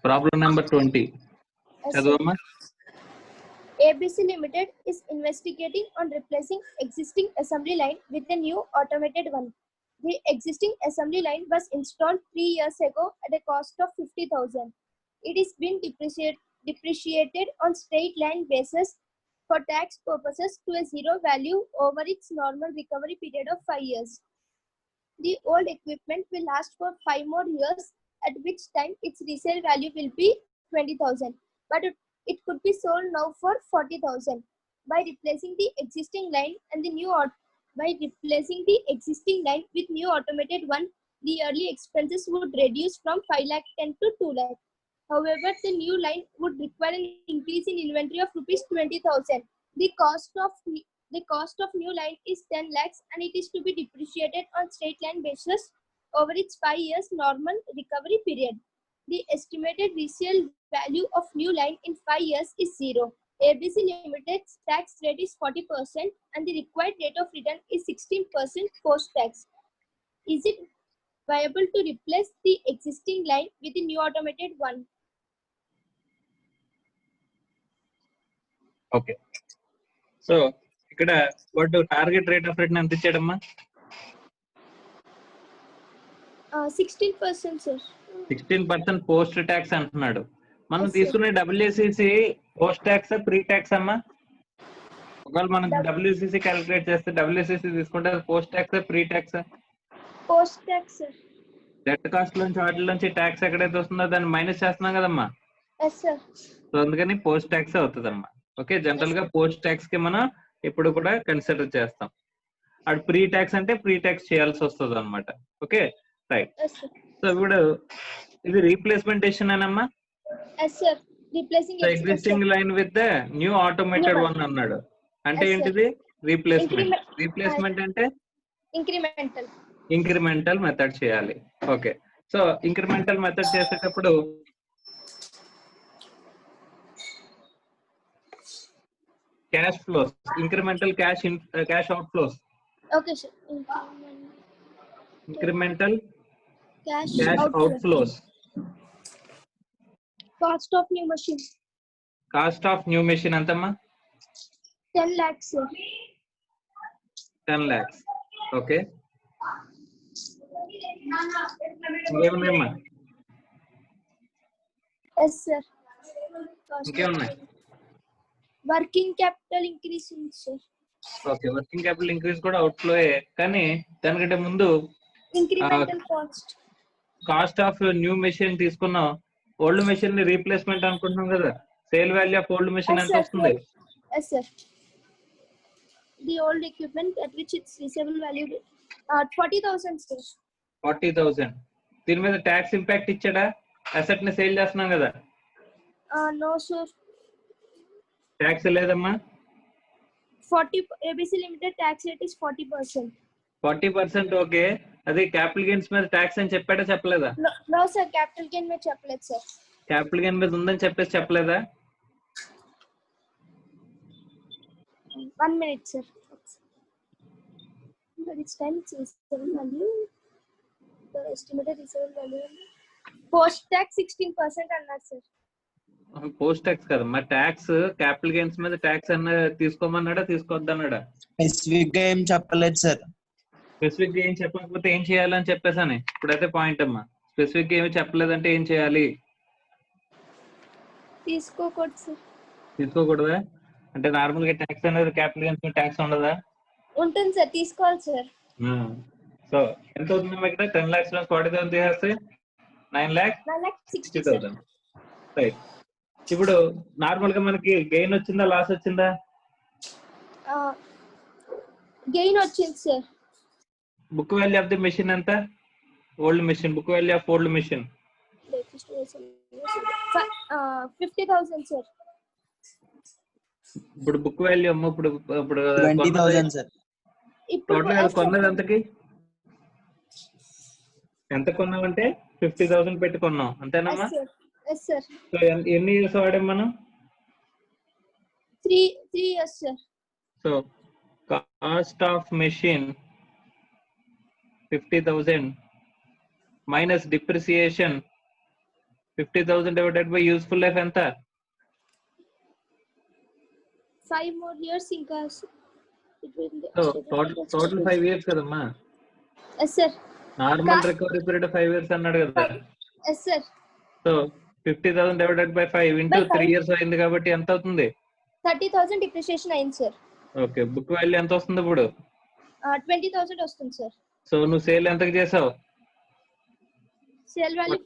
Problem number 20. Yes, sir. చదవమ్మా. ABC Limited is investigating on replacing existing assembly line with a new automated one. The existing assembly line was installed 3 years ago at a cost of 50,000. It is been depreciated on straight line basis for tax purposes to a zero value over its normal recovery period of 5 years. The old equipment will last for 5 more years, at which time its resale value will be 20,000. But it could be sold now for 40,000. By replacing the existing line with new automated one, the yearly expenses would reduce from 5 lakh 10 to 2 lakh. However, the new line would require an increase in inventory of rupees 20,000. The cost of new line is 10 lakhs and it is to be depreciated on straight line basis over its 5 years normal recovery period. The estimated resale value of new line in 5 years is 0. ABC Limited's tax rate is 40% and the required rate of return is 16% post-tax. Is it viable to replace the existing line with the new automated one? Okay. So ఇక్కడ వాడు target rate of return ఎంత ఇచ్చాడమ్మా? 16%, sir. 16% post tax అంటున్నాడు. మనం Yes, sir. తీసుకునే WCC post tax pre tax అమ్మా? ఒకవేళ మనం WCC calculate చేస్తే డబ్ల్యూసిసి తీసుకుంటే post tax pre tax? Post-tax, sir. Debt cost నుంచి వాటి నుంచి ట్యాక్స్ ఎక్కడైతే వస్తుందో దాన్ని మైనస్ చేస్తున్నాం కదమ్మా. Yes, sir. సో అందుకని పోస్ట్ ట్యాక్స్ అవుతుందమ్మా. ఓకే, జనరల్ గా పోస్ట్ ట్యాక్స్ కి మనం ఇప్పుడు కూడా కన్సిడర్ చేస్తాం. అటు ప్రీ ట్యాక్స్ అంటే ప్రీ ట్యాక్స్ చేయాల్సి వస్తుంది అనమాట. Okay, right. Yes, sir. So ఇప్పుడు ఇది రీప్లేస్మెంటేషన్ అనమ్మా. Yes, sir. Replacing existing line with the new automated one అన్నాడు. అంటే Yes, sir. ఏంటిది? రీప్లేస్మెంట్. రీప్లేస్మెంట్ అంటే incremental. ఇంక్రిమెంటల్ మెథడ్ చేయాలి. ఓకే, సో ఇంక్రిమెంటల్ మెథడ్ చేసేటప్పుడు cash flows, incremental cash out flows, Okay, sir. Incremental Cash cash out flows. Cost of new machine. Cost of new machine ఎంతమ్మా? 10 lakhs, sir. 10 lakhs. Okay, ఇంకేమున్నాయమ్మా? Yes, sir. Cost ఇంకేమున్నాయి? working capital increasing, sir. ఓకే, working capital increase కూడా out flow, కానీ దానికంటే ముందు Incremental cost. Cost of new machine తీసుకున్నాం, old machine ని రీప్లేస్మెంట్ అనుకుంటున్నాం కదా. Sale value of old machine Yes, ఎంత sir. వస్తుంది? Yes, sir. The old equipment at which its resale value 40,000, sir. 40,000. దీని మీద ట్యాక్స్ ఇంపాక్ట్ ఇచ్చాడా? అసెట్ ని సేల్ చేస్తున్నాం కదా, No, sir. ట్యాక్స్ లేదమ్మా. 40 ABC Limited tax rate is 40%. 40%. Okay, అది క్యాపిటల్ గెయిన్స్ మీద ట్యాక్స్ అని చెప్పాడా చెప్పలేదా? No, sir. Capital gain में చెప్పలేదు, sir. క్యాపిటల్ గెయిన్ మీద ఉందని చెప్పేసి చెప్పలేదా? 1 minute, sir. But it's time it's resale value. The estimated resale value post tax 16% అన్నారు, sir. పోస్ట్ ట్యాక్స్ కదా మరి, ట్యాక్స్ క్యాపిటల్ గెయిన్స్ మీద ట్యాక్స్ అన్న తీసుకోమన్నాడా తీసుకోవద్దన్నాడా? స్పెసిఫిక్ గా ఏం చెప్పలేదు సార్. స్పెసిఫిక్ గా ఏం చెప్పకపోతే ఏం చేయాలని చెప్పేసాను. ఇప్పుడైతే పాయింట్ అమ్మా, స్పెసిఫిక్ గా ఏమి చెప్పలేదంటే ఏం చేయాలి? తీసుకోకూడదు, sir. తీసుకోకూడదా? అంటే నార్మల్ గా ట్యాక్స్ అనేది క్యాపిటల్ గెయిన్స్ మీద ట్యాక్స్ ఉండదా? ఉంటుంది, సార్. తీసుకోవాలి, సార్. సో ఎంత అవుతుందమ్మా ఇక్కడ? 10 lakhs లో 40,000 తీసేస్తే 9,60,000. రైట్. ఇప్పుడు నార్మల్ గా మనకి గెయిన్ వచ్చిందా లాస్ వచ్చిందా? గెయిన్ వచ్చింది, sir. Book value of the machine ఎంత? Old machine book value of old machine 50,000, sir. ఇప్పుడు బుక్ వాల్యూ అమ్మ ఇప్పుడు 20,000 సార్. టోటల్ గా కొన్నది ఎంతకి? ఎంత కొన్నామంటే 50,000 పెట్టి కొన్నాం అంతేనమ్మా? Yes, sir. సో ఎన్ని ఇయర్స్ వాడాం మనం? 3 years, sir. So cost of machine 50,000 minus depreciation 50,000 divided by useful life ఎంత? 5 more years ఇంకా సో టోటల్ 5 years కదమ్మా. Yes sir. Normal recovery period 5 years అన్నాడు కదా. Yes sir. So 50,000 divided by 5 into 3 years అయింది కాబట్టి ఎంత అవుతుంది? 30,000 డిప్రిసియేషన్ అయింది సార్. ఓకే, బుక్ వాల్యూ ఎంత వస్తుంది ఇప్పుడు? 20,000 వస్తుంది సార్. సో నువ్వు సేల్ ఎంతకి చేసావు? Sale value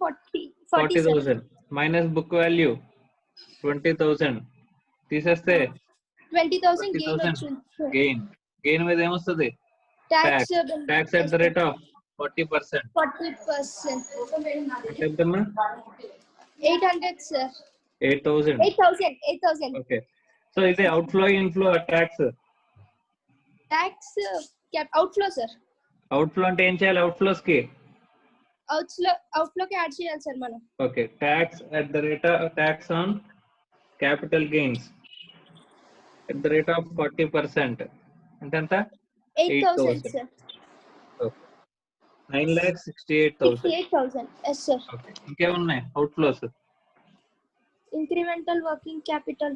40,000 minus book value 20,000 తీసేస్తే 20,000 గెయిన్ వచ్చింది. గెయిన్ మీద ఏమొస్తుంది? Tax at the rate of 40%. 40%. ఎంతమ్మా? 800 సార్. 8,000. 8,000. ఓకే, సో ఇది outflow inflow tax? Tax outflow sir. Outflow అంటే ఏం చేయాలి? అవుట్ఫ్లోస్ కి అవుట్ఫ్లోకి యాడ్ చేయాలి సార్ మనం. Okay, tax at the rate of tax on capital gains at the rate of 40% అంటే ఎంత? 8,000 సార్. 9,68,000. Yes sir. ఓకే, ఇంకేమున్నాయి outflows? Incremental working capital.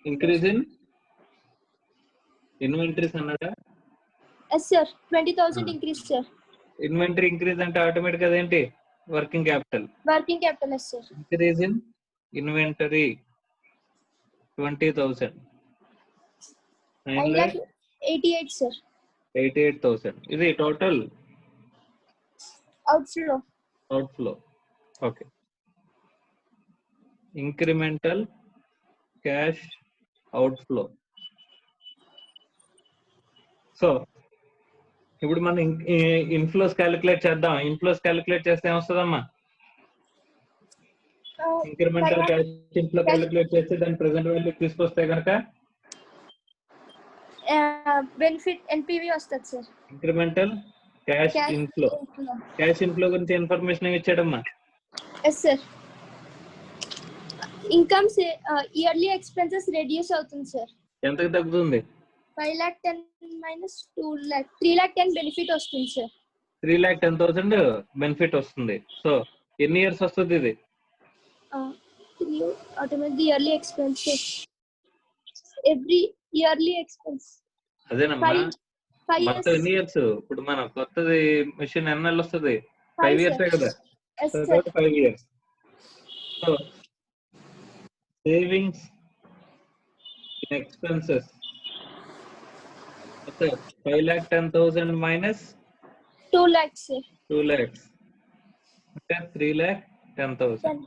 Increase in inventories అన్నాడా? Yes sir. 20,000 increase sir. Inventory increase అంటే automatic గా ఏంటి? Working capital. Working capital. Yes sir. Increase in inventory 20,000. 9,88,000 sir. 88,000 ఇది total outflow. Okay, incremental cash outflow. So ఇప్పుడు మనం inflows calculate చేద్దాం. Inflows calculate చేస్తే ఏమొస్తుందమ్మా? ఇంక్రిమెంటల్ క్యాష్ ఇన్ఫ్లో క్యాలిక్యులేట్ చేస్తే దాని ప్రెసెంట్ వాల్యూ తీసుకొస్తే కనుక బెనిఫిట్ ఎన్పివి వస్తుంది sir. Incremental cash inflow. Cash inflow గురించి ఇన్ఫర్మేషన్ ఏమి ఇచ్చాడమ్మా? Yes sir. Incomes yearly expenses reduce అవుతుంది సార్. ఎంతకు తగ్గుతుంది? 5,10,000 మైనస్ 2,00,000 3,10,000 బెనిఫిట్ వస్తుంది సార్. 3,10,000 బెనిఫిట్ వస్తుంది. సో ఎన్ని ఇయర్స్ వస్తుంది ఇది? Automatic yearly expenses every yearly expense. అదేనమ్మా, మొత్తం ఎన్ని ఇయర్స్? ఇప్పుడు మనం కొత్తది మిషన్ ఎన్ని నెలలు వస్తుంది? 5 years కదా. 5 years. So savings in expenses 5,10,000 minus 2,00,000 2 lakhs అంటే 3,10,000.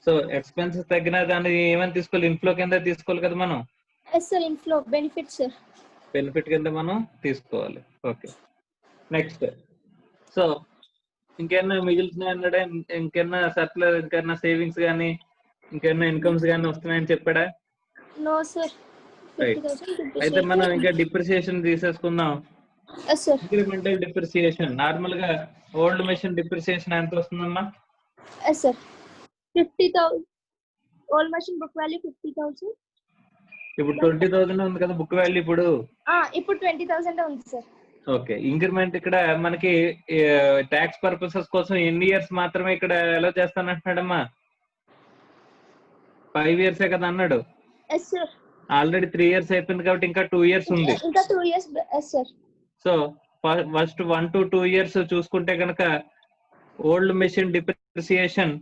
సో ఎక్స్పెన్సెస్ తగ్గిన దాన్ని ఏమైనా తీసుకోవాలి? ఇన్ఫ్లో కింద తీసుకోవాలి కదా మనం. Yes sir. Inflow benefit sir. Benefit కింద మనం తీసుకోవాలి. Okay, next. సో ఇంకేమన్నా మిగులుతున్నాయి అన్నాడా? ఇంకేమన్నా సర్ప్లస్, ఇంకేమన్నా సేవింగ్స్ కానీ ఇంకేమన్నా ఇన్కమ్స్ కానీ వస్తున్నాయని చెప్పాడా? No sir. అయితే మనం ఇంకా డిప్రిసియేషన్ తీసేసుకుందాం. Yes sir. Incremental depreciation normal గా ఓల్డ్ మెషిన్ డిప్రిసియేషన్ ఎంత వస్తుందమ్మా? Yes sir. 50,000 old machine book value 50,000. ఇప్పుడు 20,000 ఉంది కదా బుక్ వాల్యూ. ఇప్పుడు 20,000 ఉంది సార్. ఓకే, ఇంక్రిమెంట్ ఇక్కడ మనకి ట్యాక్స్ పర్పసెస్ కోసం ఎన్ని ఇయర్స్ మాత్రమే ఇక్కడ ఎలా చేస్తానంటున్నాడమ్మా? 5 years కదా అన్నాడు. Yes sir. ఆల్రెడీ 3 years అయిపోయింది కాబట్టి ఇంకా 2 years ఉంది. ఇంకా 2 years. Yes sir. So first 1 to 2 years చూసుకుంటే కనుక ఓల్డ్ మెషిన్ డిప్రిసియేషన్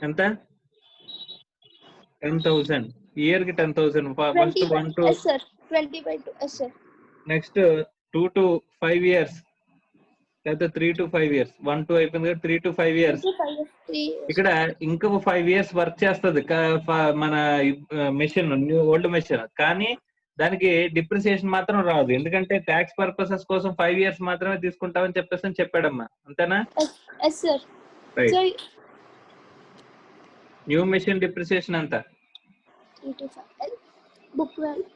ఎంత? 10,000 ఇయర్ కి 10,000. First 1 to 20/2. Yes sir. Next 2 to 5 years లేదా 3 to 5 years. 1 2 అయిపోయింది కదా. 3 to 5 years ఇక్కడ ఇంకా 5 years వర్క్ చేస్తుంది మన మెషిన్, న్యూ ఓల్డ్ మెషిన్. కానీ దానికి డిప్రిసియేషన్ మాత్రం రాదు, ఎందుకంటే ట్యాక్స్ పర్పసెస్ కోసం 5 years మాత్రమే తీసుకుంటామని చెప్పేసి చెప్పాడమ్మా. అంతేనా? Yes sir. New machine depreciation ఎంత? Book value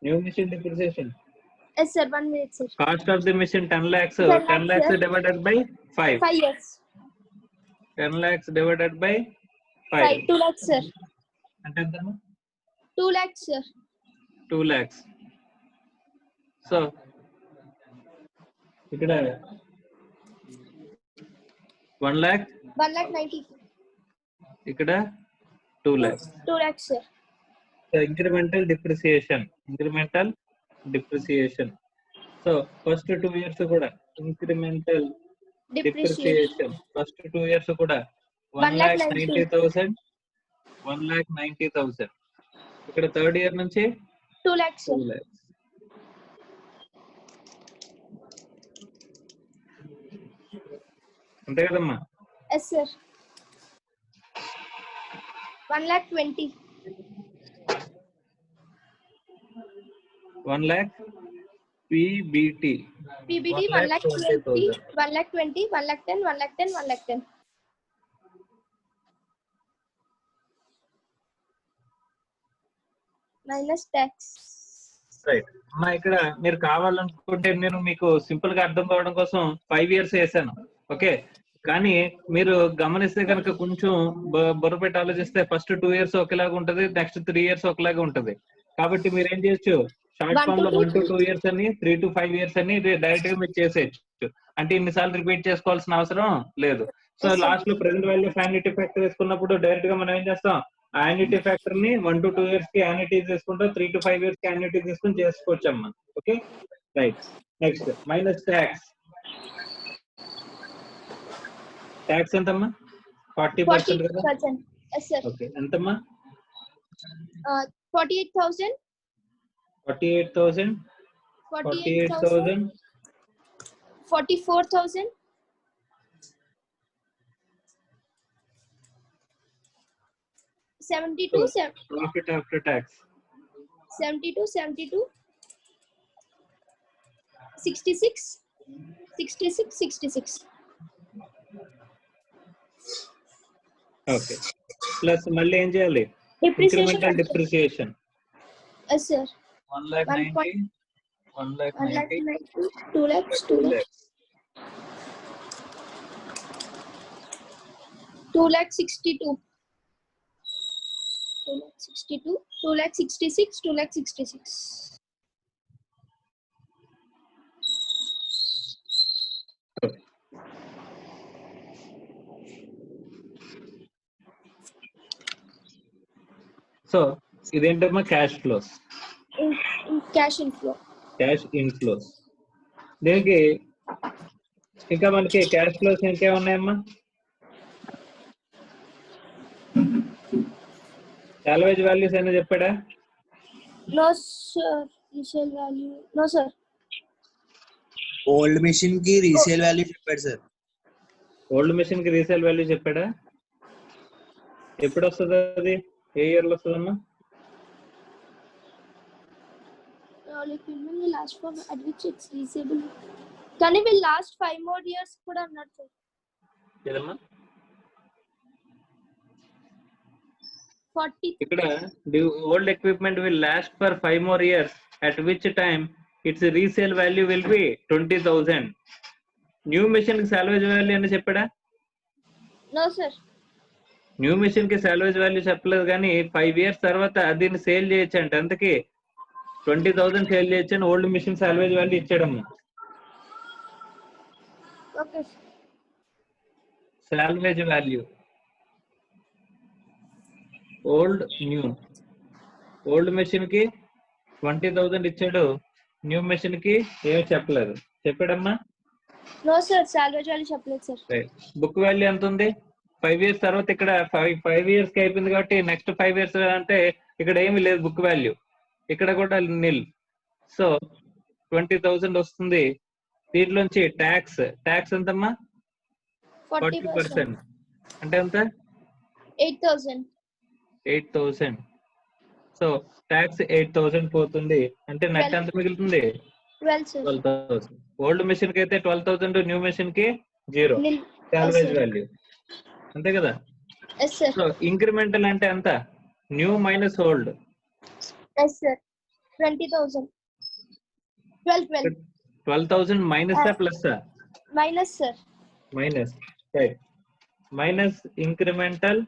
new machine depreciation. Yes sir. 1 minute sir. Cost of the machine 10 lakhs. 10 lakhs divided by 5. 5 years. 10 lakhs divided by 5. 2 lakhs sir. అంటే ఎంతమ్మా? 2 lakhs sir. 2 lakhs. So ఇక్కడ 1 lakh, 1,90,000. ఇక్కడ 2 lakhs. 2 lakhs, sir. So incremental depreciation. So first 2 years కూడా incremental depreciation. First 2 years కూడా 1,90,000, 1,90,000. ఇక్కడ third year నుంచి 2 lakhs, sir. 2 lakhs. అంతే కదమ్మా? Yes, sir. 1,20,000. 1 lakh PBT. PBT 1,20,000. 1,20,000, 1,10,000, 1,10,000, 1,10,000. Minus tax. Right అమ్మా, ఇక్కడ మీరు కావాలనుకుంటే నేను మీకు సింపుల్ గా అర్థం కావడం కోసం 5 years వేసాను. ఓకే, కానీ మీరు గమనిస్తే కనుక కొంచెం బుర్ర పెట్టి ఆలోచిస్తే ఫస్ట్ 2 years ఒకేలాగా ఉంటది, నెక్స్ట్ 3 years ఒకలాగా ఉంటది. కాబట్టి మీరు ఏం చేయొచ్చు, షార్ట్ ఫామ్ లో 1 to 2 years అని, 3 to 5 years అని డైరెక్ట్ గా మీరు చేసేయచ్చు. అంటే ఇన్నిసార్లు రిపీట్ చేసుకోవాల్సిన అవసరం లేదు. సో లాస్ట్ లో present value of annuity factor వేసుకున్నప్పుడు డైరెక్ట్ గా మనం ఏం చేస్తాం, యాన్యుటీ ఫ్యాక్టర్ ని 1 to 2 years కి యాన్యుటీ తీసుకుంటాం, 3 to 5 years కి యాన్యుటీ తీసుకుని చేసుకోవచ్చు అమ్మా. Okay right. Next minus tax. Tax ఎంతమ్మా? 40% కదా? 40%. Yes, sir. ఓకే, ఎంతమ్మా? 48,000. 48,000, 48,000. 44,000. 72. Profit after tax. 72. 66. 66. Okay, plus మళ్ళీ ఏం చేయాలి? Depreciation. Incremental depreciation. Yes, sir. 1,90,000, 1,90,000, 2 lakhs. 2 lakhs. 2,62,000. 2,62,000. 2,66,000. 2,66,000. So ఇదేంటమ్మా? Cash flows, In cash inflow. Cash inflows. దీనికి ఇంకా మనకి క్యాష్ ఫ్లోస్ ఇంకేమున్నాయమ్మా? సాల్వేజ్ వాల్యూస్ అయినా చెప్పాడా? No, sir. Resale value. No, sir. Old machine కి రీసేల్ వాల్యూ చెప్పాడు సార్. ఓల్డ్ మెషిన్ కి రీసేల్ వాల్యూ చెప్పాడా? ఎప్పుడు వస్తుంది అది? ఏ ఇయర్ లో వస్తుందమ్మా? All equipment will last for at which it's reasonable. Can it will last 5 more years? Could have not, sir. ఏదమ్మా? 40. ఇక్కడ the old equipment will last for 5 more years, at which time its resale value will be 20,000. New machine కి salvage value అని చెప్పాడా? No, sir. New machine కి salvage value చెప్పలేదు, కానీ 5 years తర్వాత దీన్ని సేల్ చేయొచ్చు అంటే అంతకి 20,000 సేల్ చేయొచ్చు అని ఓల్డ్ మెషిన్ సాల్వేజ్ వాల్యూ ఇచ్చాడమ్మా. Okay. Salvage value old new. Old machine కి 20,000 ఇచ్చాడు, న్యూ మెషిన్ కి ఏమి చెప్పలేదు. చెప్పాడమ్మా? No, sir. Salvage value చెప్పలేదు, sir. బుక్ వాల్యూ ఎంత ఉంది? 5 years తర్వాత ఇక్కడ 5 years కి అయిపోయింది కాబట్టి నెక్స్ట్ 5 years అంటే ఇక్కడ ఏమి లేదు బుక్ వాల్యూ, ఇక్కడ కూడా నిల్. సో 20,000 వస్తుంది. దీంట్లోంచి ట్యాక్స్ ఎంతమ్మా? 40%. అంటే ఎంత? 8,000. 8,000. సో ట్యాక్స్ 8,000 పోతుంది. అంటే నెట్ ఎంత మిగులుతుంది? 12, sir. 12,000. ఓల్డ్ మెషిన్ కి అయితే 12,000, న్యూ మెషిన్ కి 0 Nil. Salvage Yes, sir. Value. అంతే కదా? Yes, sir. సో ఇంక్రిమెంటల్ అంటే ఎంత? New minus old. Yes, sir. 20,000. 12. 12,000 minus plus? Minus, sir. Minus. Right. Minus incremental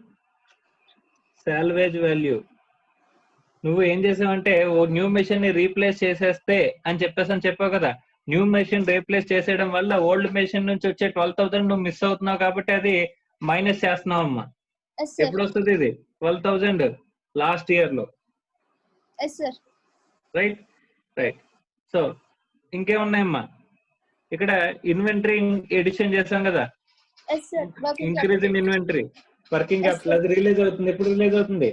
salvage value. నువ్వు ఏం చేసావంటే ఓ న్యూ మెషిన్ ని రీప్లేస్ చేసేస్తే అని చెప్పావు కదా, న్యూ మెషిన్ రీప్లేస్ చేసేయడం వల్ల ఓల్డ్ మెషిన్ నుంచి వచ్చే 12,000 నువ్వు మిస్ అవుతున్నావు కాబట్టి అది మైనస్ చేస్తున్నావు అమ్మా. Yes, sir. ఎప్పుడు వస్తుంది ఇది? 12,000 లాస్ట్ ఇయర్ లో. Yes, sir. Right right. So ఇంకేమున్నాయమ్మా? ఇక్కడ ఇన్వెంటరీ ఎడిషన్ చేసాం కదా, Yes, sir. Working increase in capital. Inventory, working Yes, capital అది రిలీజ్ అవుతుంది. ఎప్పుడు రిలీజ్ అవుతుంది?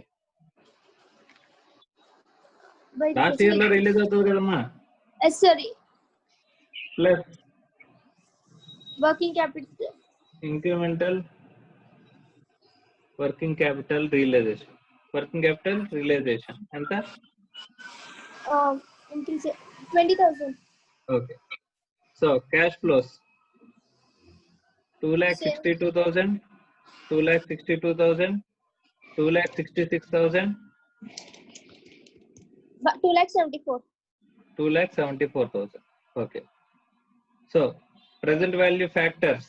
By లాస్ట్ ఇయర్ లో రిలీజ్ అవుతుంది కదమ్మా. Yes, sir. Plus Working capital. Incremental working capital realisation. Working capital realisation ఎంత? Increase 20,000. Okay. So cash flows 2,62,000, 2,62,000, 2,66,000, 2,74,000. 2,74,000. Okay. So present value factors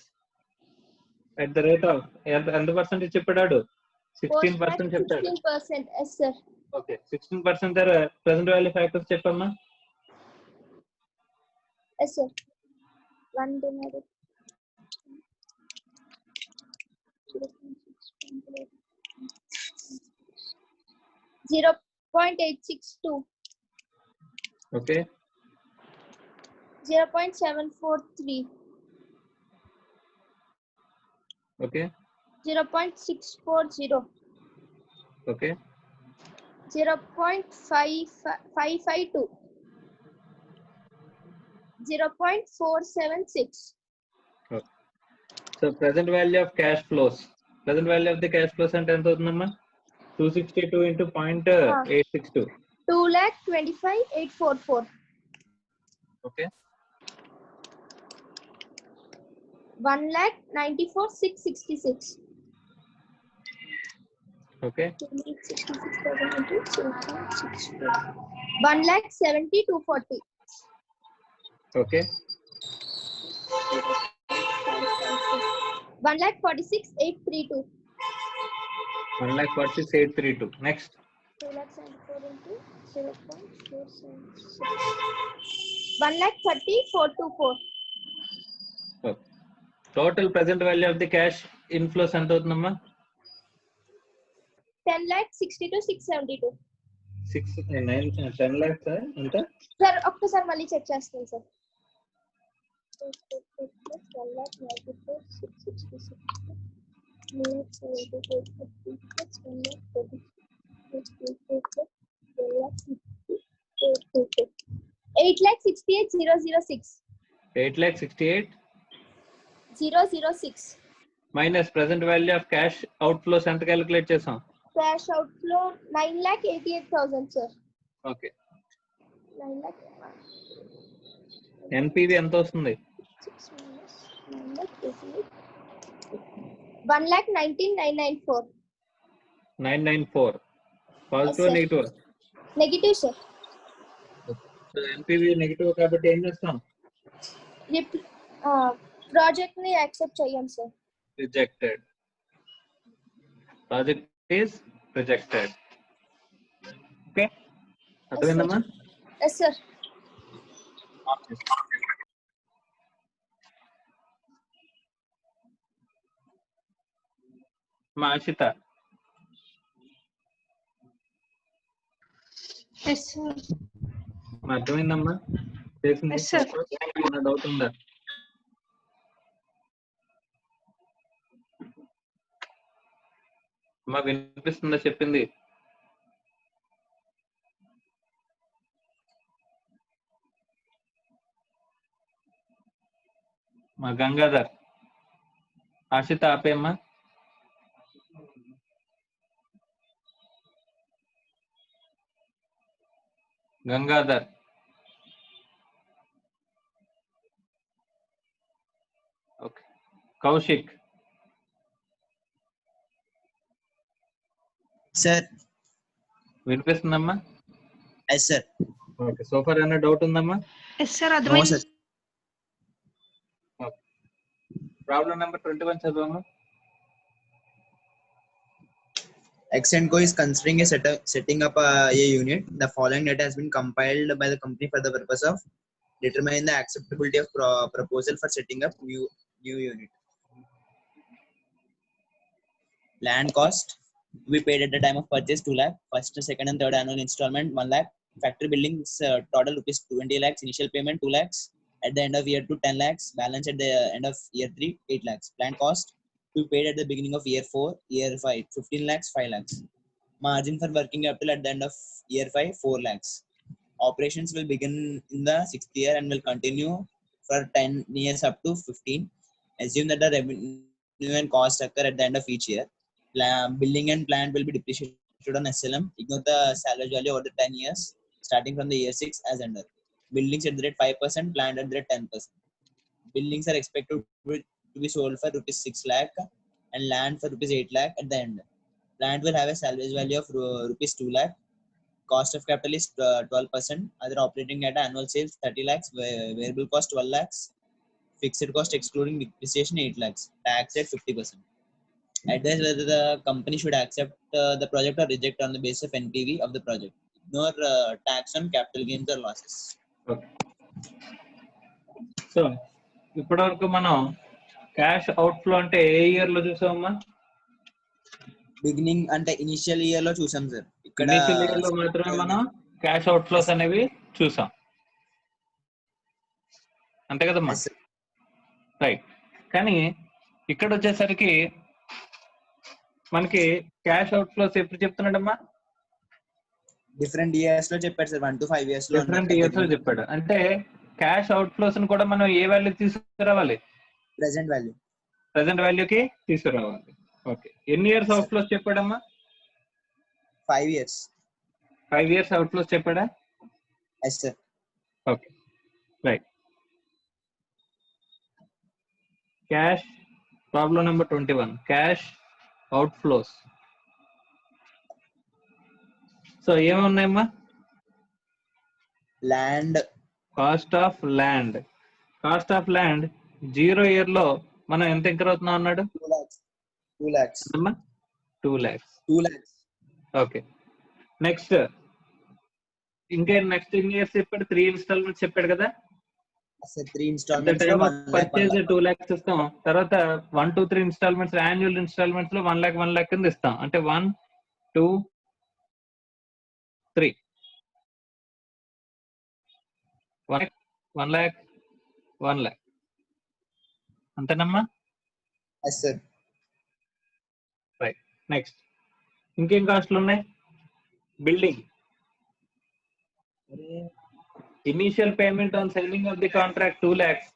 at the rate of ఎంత percent చెప్పాడు? 16% చెప్తాడు. 16%. Yes, sir. Okay. 16% దగ్గర present value factors చెప్పమ్మా. Yes, sir. 1 divided 0.862. Okay. 0.743. Okay. 0.640. Okay. 0.552. 0.476. Okay. So present value of cash flows, present value of the cash flows అంటే ఎంత అవుతుందమ్మా? 262 into 0.862. 2,25,844. Okay. 1,94,666. Okay. 1,70,240. Okay. 1,46,832. 1,46,832. Next 2,74 into 0.476. 1,30,424. Total present value of the cash inflows ఎంత అవుతుందమ్మా? 10,62,672. 10 lakhs ఎంత? Sir ఒక్కసారి మళ్ళీ check చేస్తాను sir. 8,68,006. 8,68,006 minus present value of cash out flows ఎంత క్యాలిక్యులేట్ చేసాం? Cash outflow 9,88,000, sir. Okay. 9 lakh. NPV ఎంత వస్తుంది? 1,19,994. 994. Positive Yes, sir. Negative? Negative, sir. So NPV negative కాబట్టి ఏం చేస్తాం? Project ni accept cheyam, sir. Rejected. Project is rejected. Okay. అర్థమైందమ్మా? Yes, sir. మా ఆశిత. Yes, sir. మా అర్థమైందమ్మా? చేసింది? Yes, sir. ఏమైనా డౌట్ ఉందా? అమ్మా వినిపిస్తుందా చెప్పింది? మా గంగాధర్. ఆశిత ఆపేమ్మా. గంగాధర్. ఓకే. కౌశిక్. Sir. వినిపిస్తుందమ్మా? Yes, sir. ఓకే. సోఫర్ ఏమైనా డౌట్ ఉందమ్మా? Yes, sir. No, Advain. sir. Problem number 21 చదవమ్మా. Exenco is considering a setting up a unit. The following data has been compiled by the company for the purpose of determine the acceptability of proposal for setting up new unit. Land cost to be paid at the time of purchase 2 lakh. First, second, and third annual installment 1 lakh. Factory buildings total rupees 20 lakhs. Initial payment 2 lakhs. At the end of year 2 10 lakhs. Balance at the end of year 3 8 lakhs. Land cost to be paid at the beginning of year 4, year 5 15 lakhs 5 lakhs. Margin for working capital at the end of year 5 4 lakhs. Operations will begin in the 6th year and will continue for 10 years up to 15. Assume that the revenue and cost occur at the end of each year. Building and plant will be depreciated on SLM. Ignore the salvage value over the 10 years, starting from the year 6 as under. Buildings at the rate 5%, plant at the rate 10%. Buildings are expected to be sold for rupees 6 lakh and land for rupees 8 lakh at the end. Plant will have a salvage value of rupees 2 lakh. Cost of capital is 12%. Other operating at annual sales 30 lakhs. Variable cost 12 lakhs. Fixed cost excluding depreciation 8 lakhs. Tax rate 50%. Advise whether the company should accept the project or reject on the basis of NPV of the project. Ignore tax on capital gains or losses. Okay. So ఇప్పటివరకు మనం cash outflow అంటే ఏ year లో చూసామమ్మా? Beginning అంటే initial year లో చూసాం sir. ఇక్కడ initial year లో మాత్రమే మనం క్యాష్ అవుట్ఫ్లోస్ అనేవి చూసాం, అంతే కదమ్మా? రైట్. కానీ ఇక్కడ వచ్చేసరికి మనకి క్యాష్ అవుట్ఫ్లోస్ ఎప్పుడు చెప్తున్నాడమ్మా? డిఫరెంట్ ఇయర్స్ లో చెప్పాడు సార్. 1 to 5 years లో డిఫరెంట్ ఇయర్స్ లో చెప్పాడు. అంటే క్యాష్ అవుట్ఫ్లోస్ ని కూడా మనం ఏ వాల్యూ తీసుకురావాలి? Present value. ప్రెసెంట్ వాల్యూకి తీసుకురావాలి. ఓకే. ఎన్ని ఇయర్స్ అవుట్ఫ్లోస్ చెప్పాడమ్మా? 5 years. 5 years అవుట్ఫ్లోస్ చెప్పాడా? Yes sir. Okay, right. Cash problem number 21, cash outflows. So ఏమున్నాయమ్మా? Land, cost of land. Cost of land 0 year లో మనం ఎంత ఇంకర్ అవుతున్నాం అన్నాడు? 2 lakhs. 2 lakhs. 2 lakhs. 2 lakhs. Okay. Next ఇంకా నెక్స్ట్ ఎన్ని ఇయర్స్ చెప్పాడు? 3 installments చెప్పాడు కదా. సార్ 3 installments లో 1 lakh పర్చేజ్ 2 lakhs ఇస్తాం. తర్వాత 1 to 3 installments యాన్యువల్ ఇన్స్టాల్మెంట్స్ లో 1 lakh కింద ఇస్తాం. అంటే 1 2 3 1 lakh అంతేనమ్మా? Yes sir. రైట్. నెక్స్ట్ ఇంకేం కాస్ట్లు ఉన్నాయి? Building. Initial payment on selling of the contract 2 lakhs.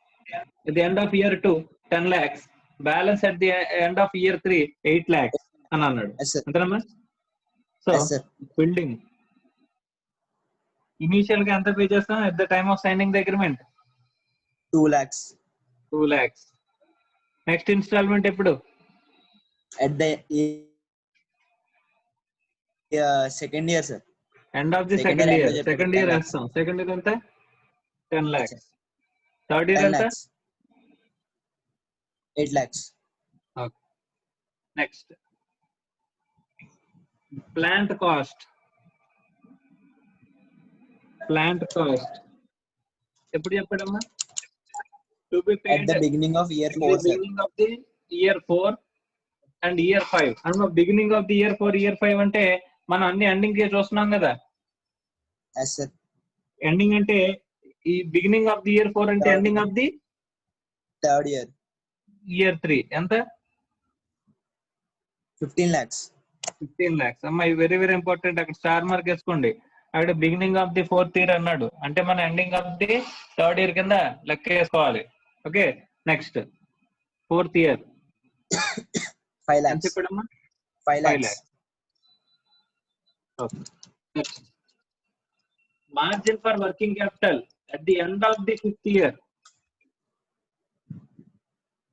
At the end of year 2 10 lakhs. Balance at the end of year 3 8 lakhs అని అన్నాడు. అంతేనమ్మా? సో బిల్డింగ్ ఇనిషియల్ గా ఎంత పే చేస్తాం at the time of signing the agreement? 2 lakhs. 2 lakhs. Next installment ఎప్పుడు? At the second year sir. End of the second year. Second year వేస్తాం. Second year ఎంత? 10 lakhs. Third year ఎంత? 8 lakhs. Okay. Next plant cost. Plant cost ఎప్పుడు చెప్పాడమ్మా? To be paid at the beginning of year 4 sir. Beginning of the year 4 and year 5. అన్న beginning of the year 4 year 5 అంటే మనం అన్ని ending కే చూస్తున్నాం కదా. yes sir. Ending అంటే ఈ beginning of the year 4 అంటే ending of the third year. Year 3 ఎంత? 15 lakhs. 15 lakhs. అమ్మా ఇది వెరీ వెరీ ఇంపార్టెంట్. అక్కడ స్టార్ మార్క్ వేసుకోండి. అక్కడ beginning of the 4th year అన్నాడు అంటే మన ending of the 3rd year కింద లెక్క వేసుకోవాలి. Okay. Next 4th year 5 lakhs. ఎంత చెప్పాడమ్మా? 5 lakhs. Okay. Next margin for working capital at the end of the 5th year.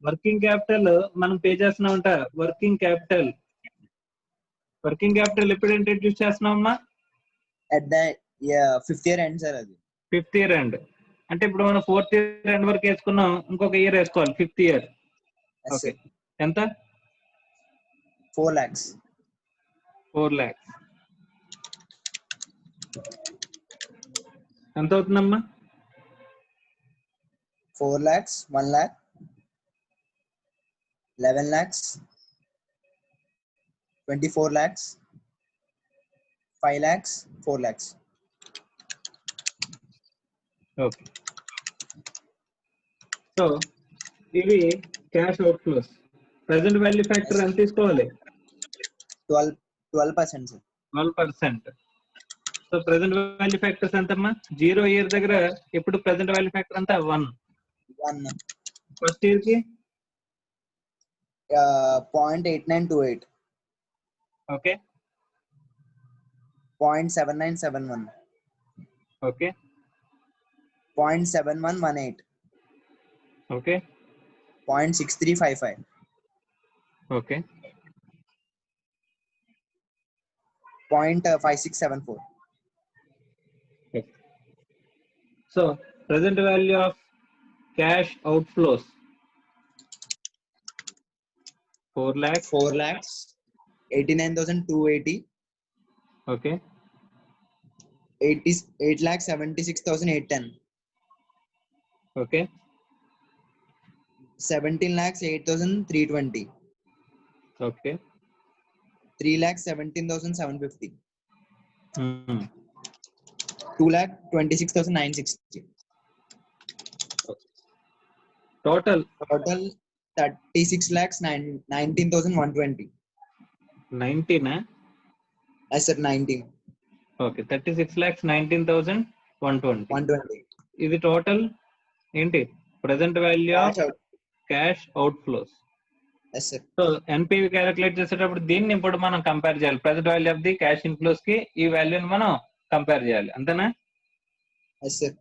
Working capital మనం pay చేస్తున్నామంట. Working capital ఎప్పుడు introduce చేస్తున్నామమ్మా? at the 5th year end sir. అది 5th year end అంటే ఇప్పుడు మనం 4th year end వరకు వేసుకున్నాం. ఇంకొక year వేసుకోవాలి 5th year. ఓకే. ఎంత? 4 lakhs. 4 lakhs. ఎంత అవుతుందమ్మా? 4 lakhs, 1 lakh, 11 lakhs, 24 lakhs, 5 lakhs, 4 lakhs. Okay. So ఇవి cash out flows. Present value factor ఎంత తీసుకోవాలి? 12%, sir. 12%. So present value factors ఎంతమ్మా? 0 ఇయర్ దగ్గర ఎప్పుడు ప్రెసెంట్ వాల్యూ ఫ్యాక్టర్ అంతా 1. 1. ఫస్ట్ ఇయర్ కి 0.8928, okay 0.7971, okay 0.7118, okay 0.6355, okay 0.5674. So present value of cash out flows 4 lakhs. 4 lakhs, 89,280, okay 8 lakhs, 76,810, okay 17 lakhs, 8,320, okay 3 lakhs, 17,750, 2 lakh, 26,960. Total Total 36 lakhs, 19,120. 19. I said 19. Okay 36,19,120. 120. ఇది total ఏంటి? Present value of Cash out. Cash out flows. Yes, sir. So NPV calculate చేసేటప్పుడు దీన్ని ఇప్పుడు మనం compare చేయాలి. Present value of the cash inflows కి ఈ వాల్యూని మనం కంపేర్ చేయాలి, అంతేనా? Yes, sir.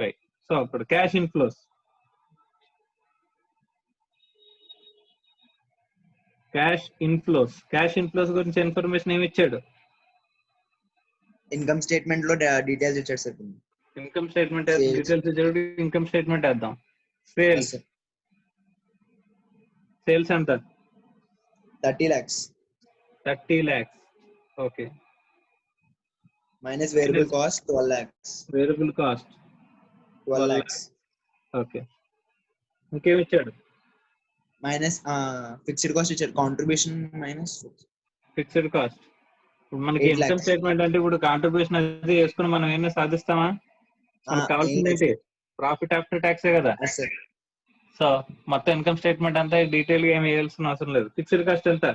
రైట్. సో ఇప్పుడు క్యాష్ ఇన్ఫ్లోస్. క్యాష్ ఇన్ఫ్లోస్ గురించి ఇన్ఫర్మేషన్ ఏమి ఇచ్చాడు? Income statement lo details ichcharu sir. Income statement Sales. Details ఇచ్చాడు. ఇన్కమ్ స్టేట్మెంట్ వేద్దాం. Yes, sir. సేల్స్ ఎంత? 30 lakhs. 30 lakhs. Okay. Minus variable cost 12 lakhs. Variable cost 12 lakhs. Okay. ఇంకేమి ఇచ్చాడు? Minus fixed cost ichcharu. Contribution minus fixed cost. ఇప్పుడు మనకి 8 income lakhs. Statement అంటే ఇప్పుడు contribution అది చేసుకుని మనం ఏమైనా సాధిస్తామా? మనకు కావాల్సింది ఏంటి? ప్రాఫిట్ ఆఫ్టర్ ట్యాక్సే కదా. Yes, sir. సో మొత్తం ఇన్కమ్ స్టేట్మెంట్ అంతా డీటెయిల్ గా ఏమి వేయాల్సిన అవసరం లేదు. ఫిక్స్డ్ కాస్ట్ ఎంత?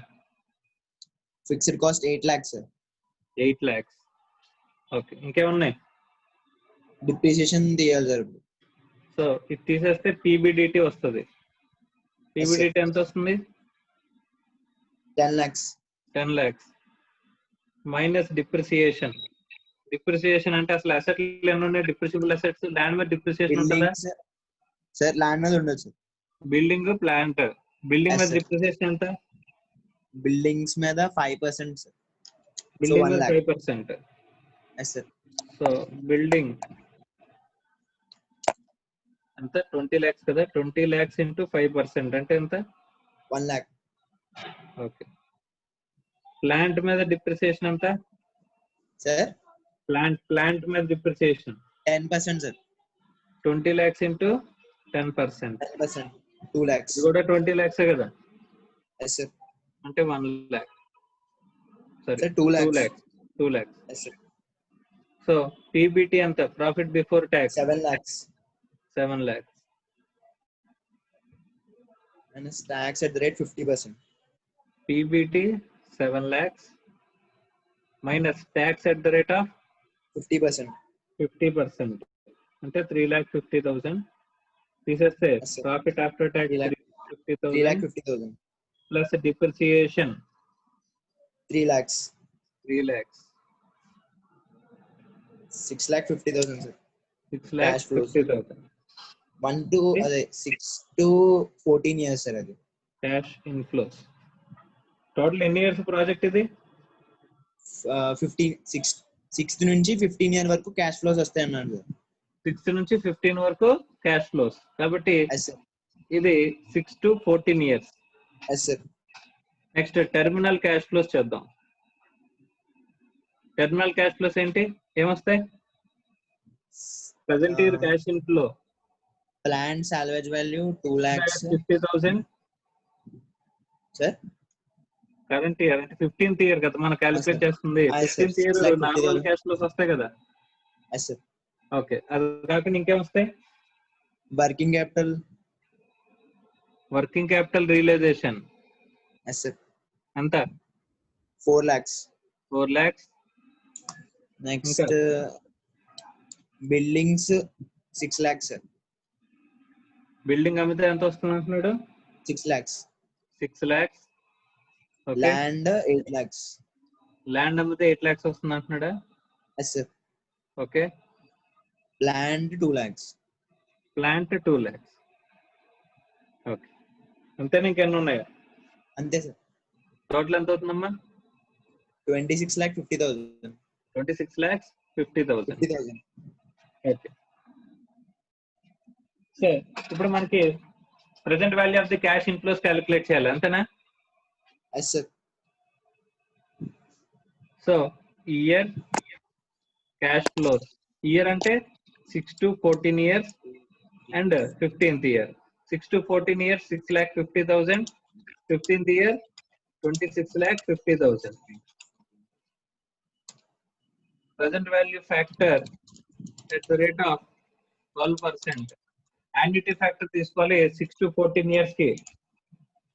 Fixed cost 8 lakhs, sir. 8 lakhs. Okay. ఇంకేమున్నాయి? Depreciation తీయాలి sir. సో ఇది తీసేస్తే పీబీడిటీ వస్తుంది. పీబీడిటీ ఎంత వస్తుంది? 10 lakhs. 10 lakhs minus depreciation. Depreciation అంటే అసలు అసెట్లు ఎన్ని ఉన్నాయి? డిప్రిసిబుల్ అసెట్స్. ల్యాండ్ మీద డిప్రిసియేషన్ ఉంటుందా? Buildings, sir. Land మీద ఉండొచ్చు. Building, plant. బిల్డింగ్ Yes, మీద sir. డిప్రిసియేషన్ ఎంత? Buildings మీద 5%, sir. బిల్డింగ్ 1 మీద lakh. 5%. Yes, sir. So building ఎంత? 20 lakhs కదా. 20 lakhs ఇంటూ 5% అంటే ఎంత? 1 lakh. ఓకే. ప్లాంట్ మీద డిప్రిసియేషన్ ఎంత? Sir. ప్లాంట్ మీద depreciation 10%, sir. 20 lakhs into 10%. 10%. 2 lakhs. ఇది కూడా 20 lakhs కదా. Yes, sir. అంటే 1 lakh. సరే, Sir, 2 lakhs. 2 lakhs. Yes, sir. So PBT ఎంత? Profit before tax 7 lakhs. 7 lakhs. Minus tax at the rate 50%. PBT 7 lakhs minus tax at the rate of 50%. 50% అంటే 3,50,000. తీసేస్తే Yes, sir. Profit after tax 50,000 3,50,000. Plus depreciation 3 lakhs. 3 lakhs. 6,50,000, sir. 6,50,000 1 to 6 to 14 years, sir. అది cash inflows. Total ఎన్ని years project ఇది? 6 నుంచి 15 year వరకు cash flows వస్తాయి అన్నాడు. 6 నుంచి 15 వరకు క్యాష్ ఫ్లోస్. కాబట్టి Yes, sir. ఇది 6 to 14 years. Yes, sir. Next terminal cash flows చేద్దాం. టెర్మినల్ క్యాష్ ఫ్లోస్ ఏంటి? ఏమొస్తాయి? Present year cash inflow Planned salvage value 2 lakhs. 50,000 Sir. Current year అంటే 15th ఇయర్ కదా మనం క్యాలిక్యులేట్ చేస్తుంది. Yes, sir. 15th year 6,50,000. Normal cash flows వస్తాయి కదా. Yes, sir. Okay, అది కాకుండా ఇంకేం వస్తాయి? Working capital. Working capital realisation Yes, sir. ఎంత? 4 lakhs. 4 lakhs. Next, buildings 6 lakhs, sir. Building అమ్మితే ఎంత వస్తుంది అంటున్నాడు? 6 lakhs. 6 lakhs. Okay, Land 8 lakhs. Land అమ్మితే 8 lakhs వస్తుంది అంటున్నాడా? Yes, sir. Okay, Plant 2 lakhs. Plant 2 lakhs. Okay, అంతేనా ఇంకెన్ని ఉన్నాయా? అంతే సార్. టోటల్ ఎంత అవుతుందమ్మా? 26,50,000. 26,50,000. 50,000. ఓకే, సో ఇప్పుడు మనకి present value of the cash inflows calculate చేయాలి, అంతేనా? Yes, sir. So year cash flows, year అంటే 6 to 14 years and 15th year. 6 to 14 years 6,50,000, 15th year 26,50,000. Present value factor at the rate of 12%. Annuity factor తీసుకోవాలి 6 to 14 years కి.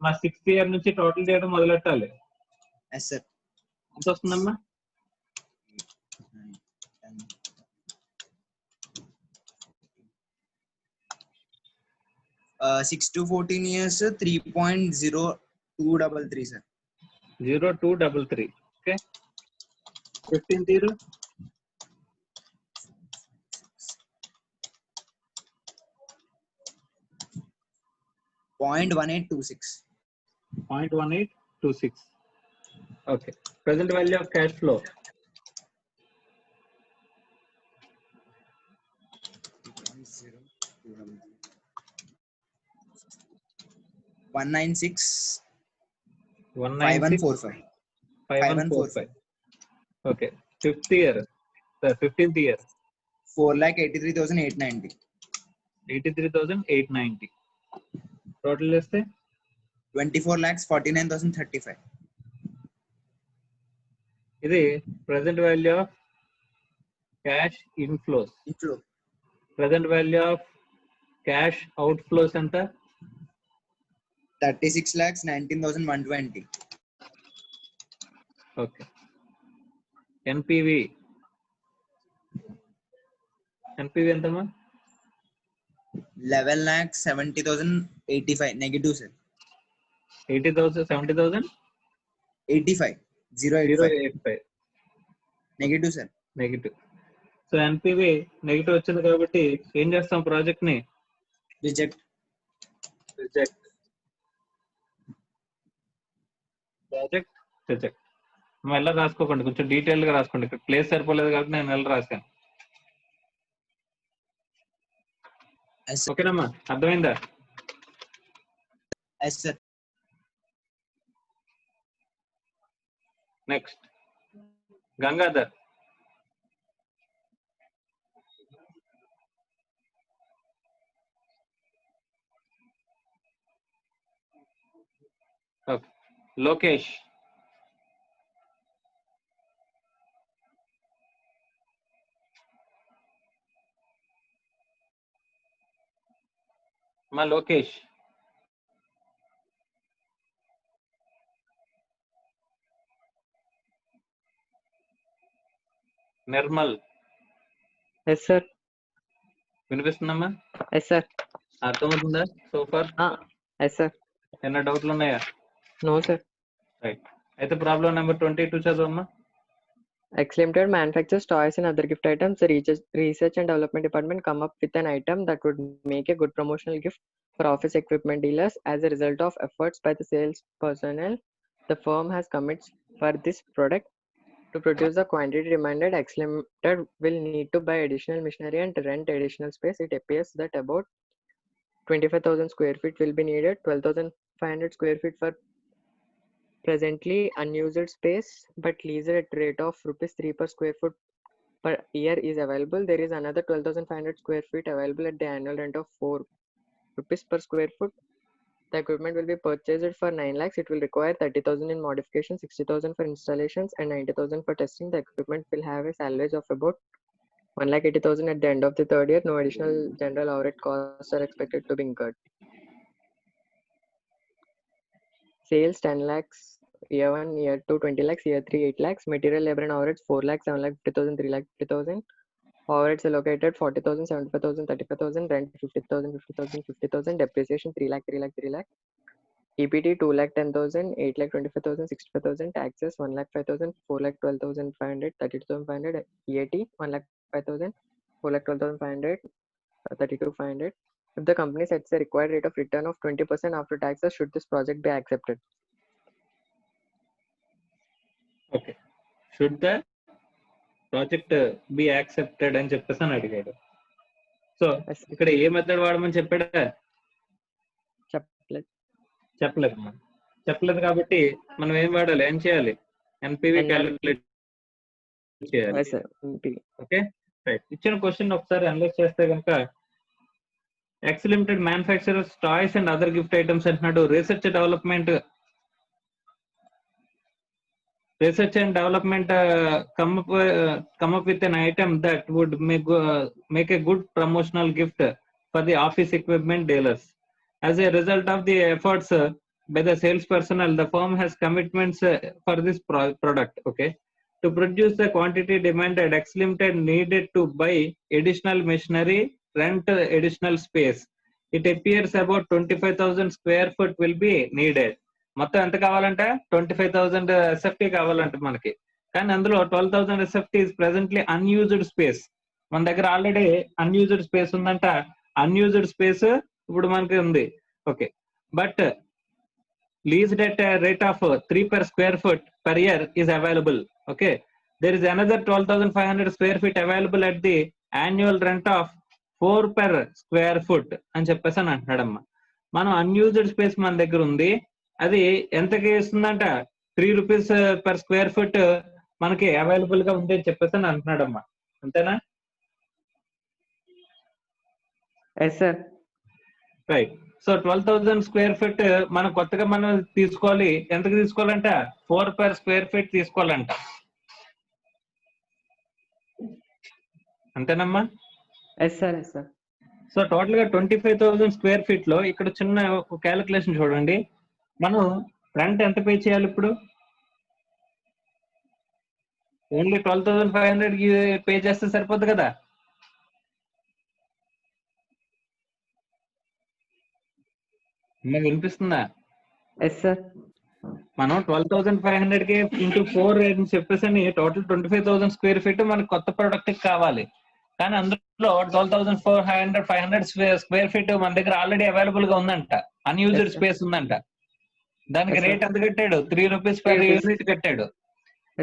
మా 6th year నుంచి total చేయడం మొదలెట్టాలి. Yes, sir. ఎంత వస్తుందమ్మా? 6 to 14 years 3.0233, sir. 0233. Okay. 15th year 0.1826. 0.1826. Okay. Present value of cash flow. One nine six 196 5145. Okay. 5th year. The 15th year 4,83,890. 83,890. Total చేస్తే 24,49,035. ఇది present value of cash inflows. Inflow. Present value of cash outflows ఎంత? 36,19,120. Okay. NPV ఎంతమ్మా? 11,70,085. Negative, sir. 80,000, 70,000? 85. 085. Negative, sir. Negative. So NPV negative వచ్చింది కాబట్టి ఏం చేస్తాం? Project ని Reject. Reject. మళ్ళీ రాసుకోకండి, కొంచెం డీటెయిల్ గా రాసుకోండి. ఇక్కడ ప్లేస్ సరిపోలేదు కాబట్టి నేను వెళ్ళి రాశాను. Yes, sir. ఓకేనమ్మా, అర్థమైందా? Yes, sir. Next Gangadhar. Okay. Lokesh. మా లోకేష్. నిర్మల్. Yes, sir. వినిపిస్తుందమ్మా? Yes, sir. అర్థమవుతుందా సూపర్? Yes, sir. ఏమైనా డౌట్లు ఉన్నాయా? No, sir. రైట్. అయితే ప్రాబ్లం నెంబర్ 22 చదవమ్మా. X Limited manufactures toys and other gift items. The research and development department come up with an item that would make a good promotional gift for office equipment dealers. As a result of efforts by the sales personnel, the firm has commits for this product. To produce the quantity demanded, X Limited will need to buy additional machinery and rent additional space. It appears that about 25,000 square feet will be needed. 12,500 square feet for presently unused space, but leased at rate of rupees 3 per square foot per year is available, there is another 12,500 square feet available at the annual rent of 4 rupees per square foot. The equipment will be purchased for 9 lakhs. It will require 30,000 in modification, 60,000 for installations, and 90,000 for testing. The equipment will have a salvage of about 1,80,000 at the end of the third year. No additional general overhead costs are expected to be incurred. Sales 10 lakhs, year 1, year 2 20 lakhs, year 3 8 lakhs. Material, labor and overheads 4 lakhs, 7 lakh 50,000, 3 lakh 50,000. Overheads allocated 40,000, 75,000, 35,000. Rent 50,000, 50,000, 50,000. Depreciation 3 lakh, 3 lakh, 3 lakh. EPT 2 lakh 10,000, 8 lakh 25,000, 65,000. Taxes 1 lakh 5,000, 4 lakh 12,500, 32,500. EAT 1 lakh 5,000, 4 lakh 12,500, 32,500. If the company sets a required rate of return of 20% after taxes, should this project be accepted? Okay, should the project be accepted అని చెప్పేసి అని అడిగాడు. So Yes, ఇక్కడ ఏ method వాడమని చెప్పాడా? చెప్పలేదు. చెప్పలేదు మనం, చెప్పలేదు కాబట్టి మనం ఏం వాడాలి, ఏం చేయాలి? ఎన్పివి క్యాలిక్యులేట్ చేయాలి. Yes, sir. NPV. Okay right. ఇచ్చిన క్వశ్చన్ ఒకసారి అనలైజ్ చేస్తే కనుక, X limited manufacturers toys and other gift items అంటున్నాడు. Research and development come up with an item that would make a good promotional gift for the office equipment dealers. As a result of the efforts by the sales personnel, the firm has commitments for this product. Okay, to produce the quantity demanded, X Limited needed to buy additional machinery, rent additional space. It appears about 25,000 square foot will be needed. మొత్తం ఎంత కావాలంటే 25,000 SFT కావాలంట మనకి. కానీ అందులో 12,000 SFT is presently unused space. మన దగ్గర already unused space ఉందంట. అన్యూజ్డ్ స్పేస్ ఇప్పుడు మనకి ఉంది. Okay, but leased at a rate of 3 per square foot per year is available. Okay, there is another 12,500 square feet available at the annual rent of 4 per square foot అని చెప్పేసి అని అంటున్నాడమ్మా. మనం unused space మన దగ్గర ఉంది, అది ఎంతకి ఇస్తుందంట? 3 రూపీస్ పర్ స్క్వేర్ ఫుట్ మనకి అవైలబుల్ గా ఉంది అని చెప్పేసి అని అంటున్నాడమ్మా. అంతేనా? Yes, sir. Right. So 12,000 square feet మనం కొత్తగా మనం తీసుకోవాలి. ఎంతకి తీసుకోవాలంట? 4 పర్ స్క్వేర్ ఫీట్ తీసుకోవాలంట. అంతేనమ్మా? Yes, sir. Yes, sir. So total గా 25,000 స్క్వేర్ ఫీట్ లో ఇక్కడ చిన్న క్యాలిక్యులేషన్ చూడండి. మనం రెంట్ ఎంత పే చేయాలి ఇప్పుడు? ఓన్లీ 12,500 పే చేస్తే సరిపోద్ది కదా. మీకు వినిపిస్తుందా? Yes, sir. మనం 12,500 కి ఇంటూ 4 అని చెప్పేసి టోటల్ 25,000 స్క్వేర్ ఫీట్ మనకి కొత్త ప్రొడక్ట్ కావాలి. కానీ అందులో 12,400 500 స్క్వేర్ ఫీట్ మన దగ్గర ఆల్రెడీ అవైలబుల్ గా ఉందంట, అన్యూజ్డ్ స్పేస్ ఉందంట. దానికి రేట్ ఎంత కట్టాడు? 3 రూపీస్ పర్ యూనిట్ కట్టాడు.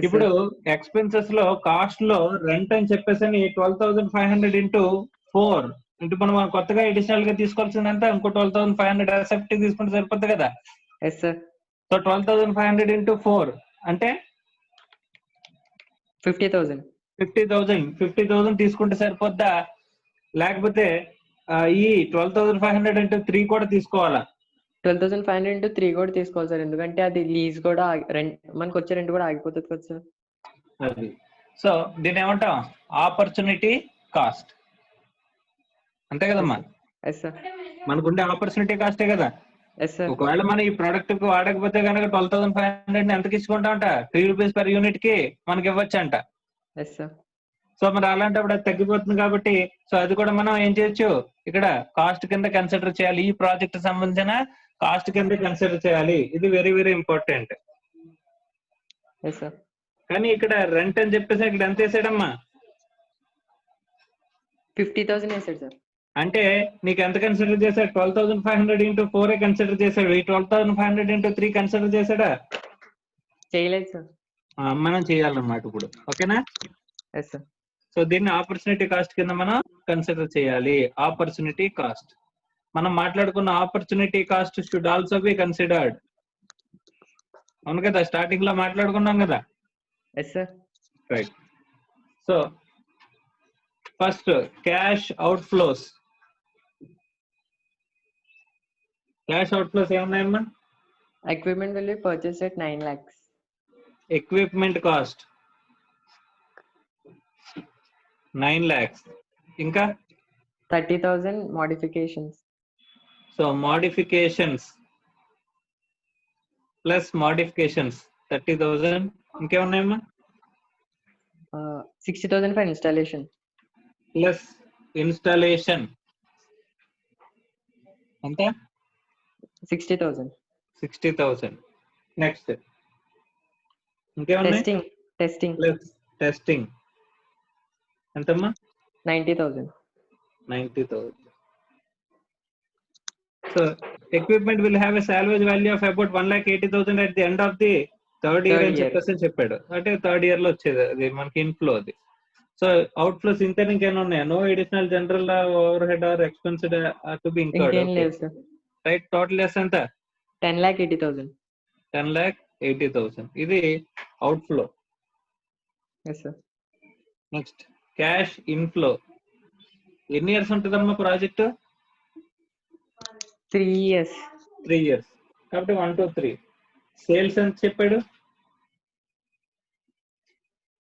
ఇప్పుడు ఎక్స్పెన్సెస్ లో కాస్ట్ లో రెంట్ అని చెప్పేసి 12,500 ఇంటూ 4 ఇంటూ మనం కొత్తగా అడిషనల్ గా తీసుకోవాల్సిందంతా ఇంకో 12,500 అసెప్ట్ తీసుకుంటే సరిపోద్ది కదా. Yes, sir. సో 12,500 ఇంటూ 4 అంటే 50,000. 50,000 తీసుకుంటే సరిపోద్దా? లేకపోతే ఈ 12,500 ఇంటూ 3 కూడా తీసుకోవాలా? 12,500 into 3 కూడా తీసుకోవాలి సార్, ఎందుకంటే అది లీజ్ కూడా రెంట్ మనకు వచ్చే రెంట్ కూడా ఆగిపోతుంది కదా సార్. అది సో దీన్ని ఏమంటాం? Opportunity cost. అంతే కదమ్మా? Yes, sir. మనకుండే ఆపర్చునిటీ కాస్టే కదా. Yes, sir. ఒకవేళ మనం ఈ ప్రోడక్ట్ కు వాడకపోతే కనుక 12,500 ఎంతకి ఇచ్చుకుంటామంట? 3 రూపీస్ పర్ యూనిట్ కి మనకి ఇవ్వచ్చు అంట. Yes, sir. సో మరి అలాంటప్పుడు అది తగ్గిపోతుంది కాబట్టి సో అది కూడా మనం ఏం చేయొచ్చు, ఇక్కడ కాస్ట్ కింద కన్సిడర్ చేయాలి. ఈ ప్రాజెక్ట్ సంబంధించిన కాస్ట్ కింద కన్సిడర్ చేయాలి. ఇది very very important. Yes, sir. కానీ ఇక్కడ రెంట్ అని చెప్పేసి ఇక్కడ ఎంత వేసాడమ్మా? 50,000 వేసాడు సార్. అంటే నీకు ఎంత కన్సిడర్ చేశాడు? 12,500 ఇంటూ 4 కన్సిడర్ చేశాడు. ఈ 12,500 ఇంటూ 3 కన్సిడర్ చేశాడా? చేయలేదు సార్. మనం చేయాలన్నమాట ఇప్పుడు. ఓకేనా? Yes, sir. సో దీన్ని ఆపర్చునిటీ కాస్ట్ కింద మనం కన్సిడర్ చేయాలి. ఆపర్చునిటీ కాస్ట్ మనం మాట్లాడుకున్న opportunity cost should also be considered. అవును కదా, స్టార్టింగ్ లో మాట్లాడుకున్నాం కదా. Yes, sir. Right. So first cash outflows. Cash outflows ఏమున్నాయమ్మా? Equipment will be purchased at 9 lakhs. Equipment cost 9 lakhs. ఇంకా 30,000 modifications. So modifications plus modifications 30,000. ఇంకేమున్నాయమ్మా? 60,000 for installation. ప్లస్ ఇన్స్టాలేషన్ అంతా 60,000. 60,000. Next ఇంకేమున్నాయి? Testing. ప్లస్ టెస్టింగ్ ఎంతమ్మా? 90,000. 90,000. So equipment will have a salvage value of about 1,80,000 at the end of the third year అని చెప్పేసి చెప్పాడు. అంటే third year లో వచ్చేది అది మనకి ఇన్ఫ్లో. అది సో అవుట్ ఫ్లోస్ ఇంత ఇంకేమైనా ఉన్నాయా? No additional general overhead or expense to be incurred. ఇంకేం లేదు సార్. రైట్. టోటల్ ఎస్ ఎంత? 10,80,000. 10,80,000. ఇది out flow. Yes sir. Next cash inflow. ఎన్ని ఇయర్స్ ఉంటుందమ్మా ప్రాజెక్ట్? 3 years. 3 years. కాబట్టి 1 to 3. సేల్స్ ఎంత చెప్పాడు?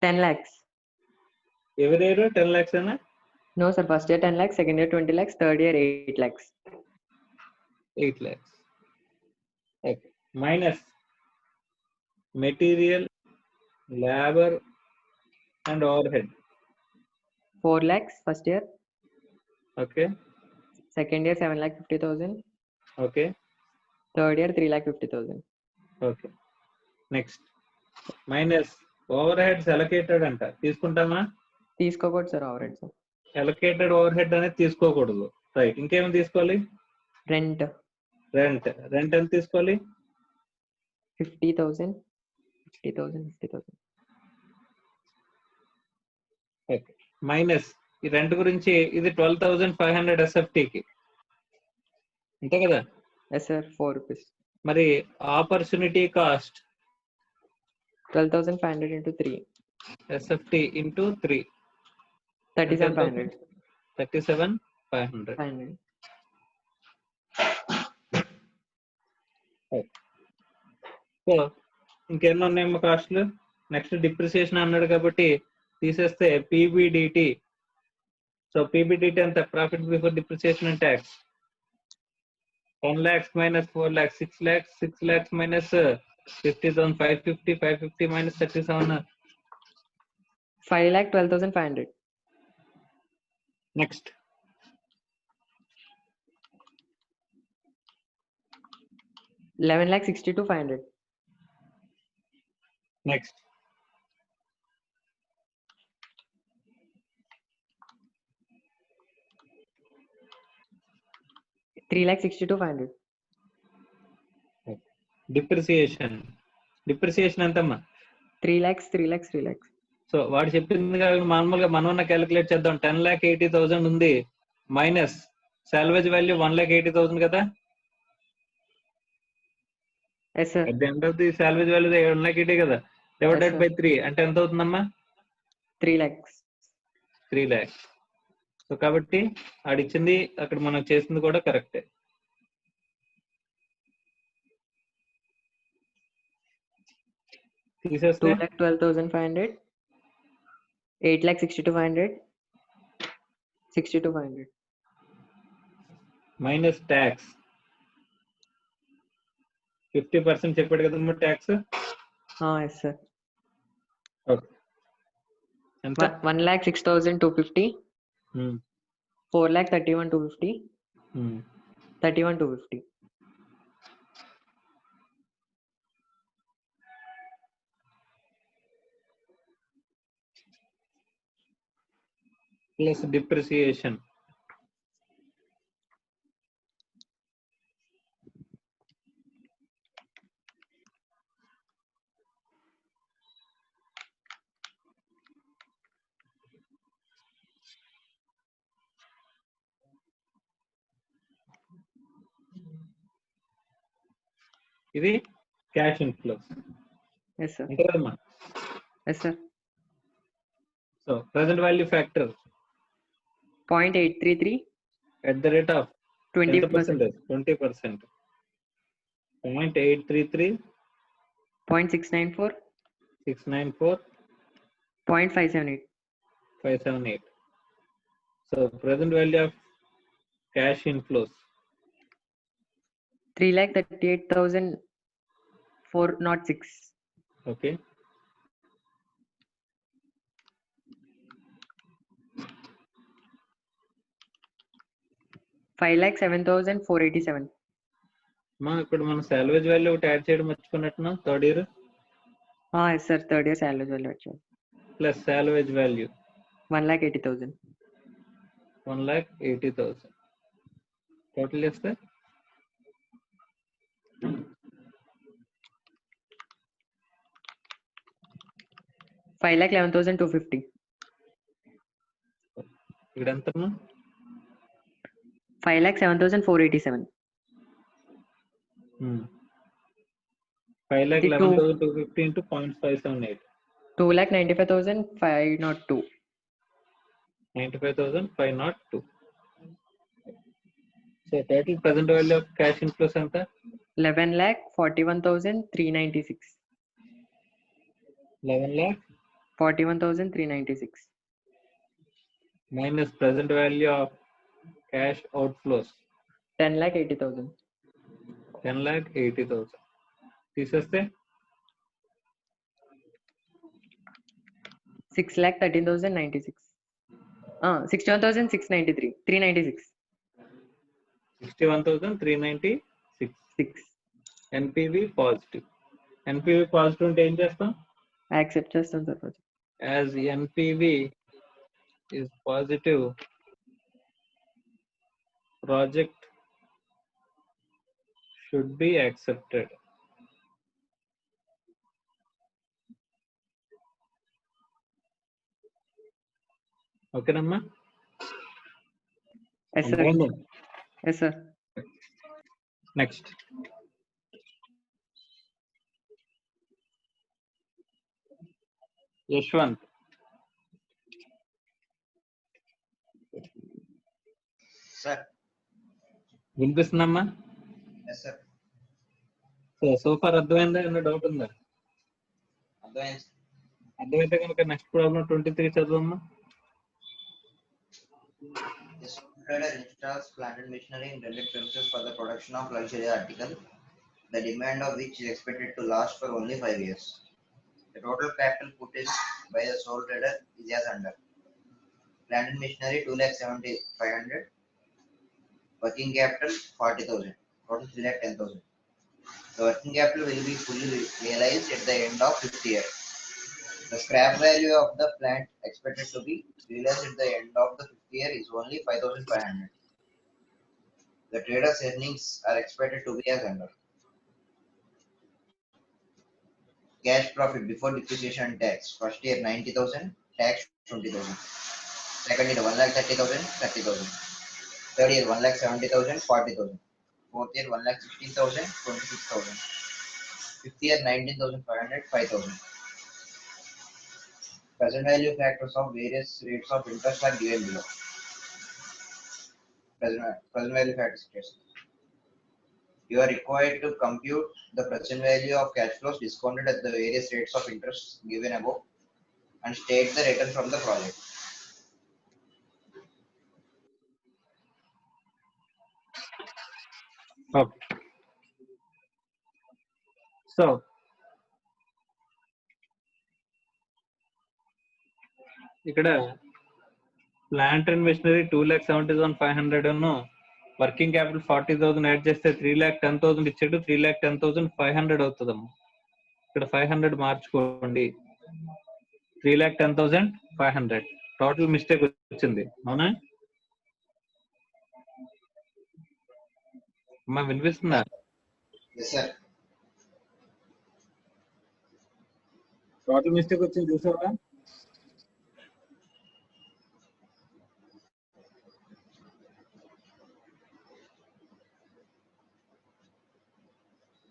10 lakhs. ఎవరి ఇయర్ 10 lakhs అన్నా? No sir, first year 10 lakhs, second year 20 lakhs, third year 8 lakhs. 8 lakhs. Okay. Minus material, labor and overhead. 4 lakhs first year, Okay. second year 7,50,000, Okay. third year 3,50,000. Okay. Next. Minus overheads allocated అంట. తీసుకుంటామా? తీసుకోకూడదు sir overhead sir. Allocated overhead అనేది తీసుకోకూడదు. Right. ఇంకేమైనా తీసుకోవాలి? Rent rent ఎంత తీసుకోవాలి? 50,000, 50,000. Okay. Minus ఈ rent గురించి ఇది 12,500 SFTకి అంతే కదా? Yes sir, 4 rupees. మరి opportunity cost 12,500 into 3. SFT into 3 37,500. 37,500. 500. So ఇంకెన్ని ఉన్నాయమ్మా కాస్ట్లు? నెక్స్ట్ డిప్రిసియేషన్ అన్నాడు కాబట్టి తీసేస్తే పీబీడిటి. సో పీబీడిటి ఎంత? Profit before depreciation and tax. 10 lakhs minus 4 lakhs 6 lakhs. 6 lakhs minus 50,000 550. 550 minus 37. 5,12,500. Next 11,62,500. Next 3,62,500. Depreciation. Depreciation ఎంతమ్మా? 3 lakhs. సో వాడు చెప్పింది కాబట్టి మామూలుగా మనం క్యాలిక్యులేట్ చేద్దాం. 10,80,000 ఉంది మైనస్ సాల్వేజ్ వాల్యూ 1,80,000 కదా? Yes sir. At the end of the salvage value 1,80,000 కదా? డివైడెడ్ బై 3 అంటే ఎంత అవుతుందమ్మా? 3 lakhs. 3 lakhs. సో కాబట్టి ఆడిచ్చింది అక్కడ మనం చేసింది కూడా కరెక్టే. తీసేస్తే 2,12,500, 8,62,500, 62,500. మైనస్ ట్యాక్స్ 50% చెప్పాడు కదమ్మా ట్యాక్స్. Yes sir. ఓకే. ఎంత? 1,06,250, 4,31,250, 31,250. Plus depreciation. ఇది క్యాష్ ఇన్ఫ్లో. Yes sir. అంతే కదమ్మా? Yes sir. So present value factor 0.833, at the rate of 20%, 20%. 0.833, 0.694, 694, 0.578. 578. So present value of cash inflows. 3,38,406. Okay. Five lakh 7,487. మా ఇప్పుడు మనం salvage value ఒకటి add చేయడం మర్చిపోయినట్టున్నా third year Yes, sir. Third year salary value వచ్చాయి. Plus salvage value 1,80,000. 1,80,000 total చేస్తే 5,11,250. ఇక్కడ ఎంత 5,07,487. 5,11,250 into 0.578. 2,95,502. 95,502. So total present value of cash inflows ఎంత 11,41,396. 11,41,396 minus present value of cash outflows 10,80,000. 10,80,000 తీసేస్తే 6,13,096. 61,693. 396. 61,396. 6. NPV positive. NPV పాజిటివ్ అంటే ఏం చేస్తాం? యాక్సెప్ట్ చేస్తాం sir project. As NPV is positive, project should be accepted. Okay, Namma? Yes, sir. Yes, sir. Next. Yashwant. Sir. వినిపిస్తుందమ్మా? Yes, sir. So far అర్థమైందా? ఏమన్నా doubt ఉందా? అర్థమైతే కనుక నెక్స్ట్ ప్రాబ్లం 23 చదవమ్మా. The trader installs plant and machinery in rented premises for the production of luxury article, the demand of which is expected to last for only 5 years. The total capital put in by the sole trader is as under. Plant and machinery 2,70,500. Working capital 40,000. Total 3,10,000. The working capital will be fully realized at the end of 5th year. The scrap value of the plant expected to be realized at the end of the 5th year is only 5,500. The trader's earnings are expected to be as under. Cash profit before depreciation and tax. First year 90,000, tax 20,000. Second year 1,30,000, 30,000. Third year 1,70,000, 40,000. Fourth year 1,16,000, 26,000. Fifth year 19,500, 5,000. Present value factors of various rates of interest are given below. Present value factors. You are required to compute the present value of cash flows discounted at the various rates of interest given above and state the return from the project. Okay. So ఇక్కడ plant and machinery 2,70,500 working capital 40,000 add చేస్తే 3,10,000 ఇచ్చాడు. 3,10,500 అవుతుందమ్మా. ఇక్కడ 500 మార్చుకోండి. 3,10,500 total mistake వచ్చింది. అవునా అమ్మా? వినిపిస్తుందా? Yes, sir. టోటల్ మిస్టేక్ వచ్చింది చూసావా?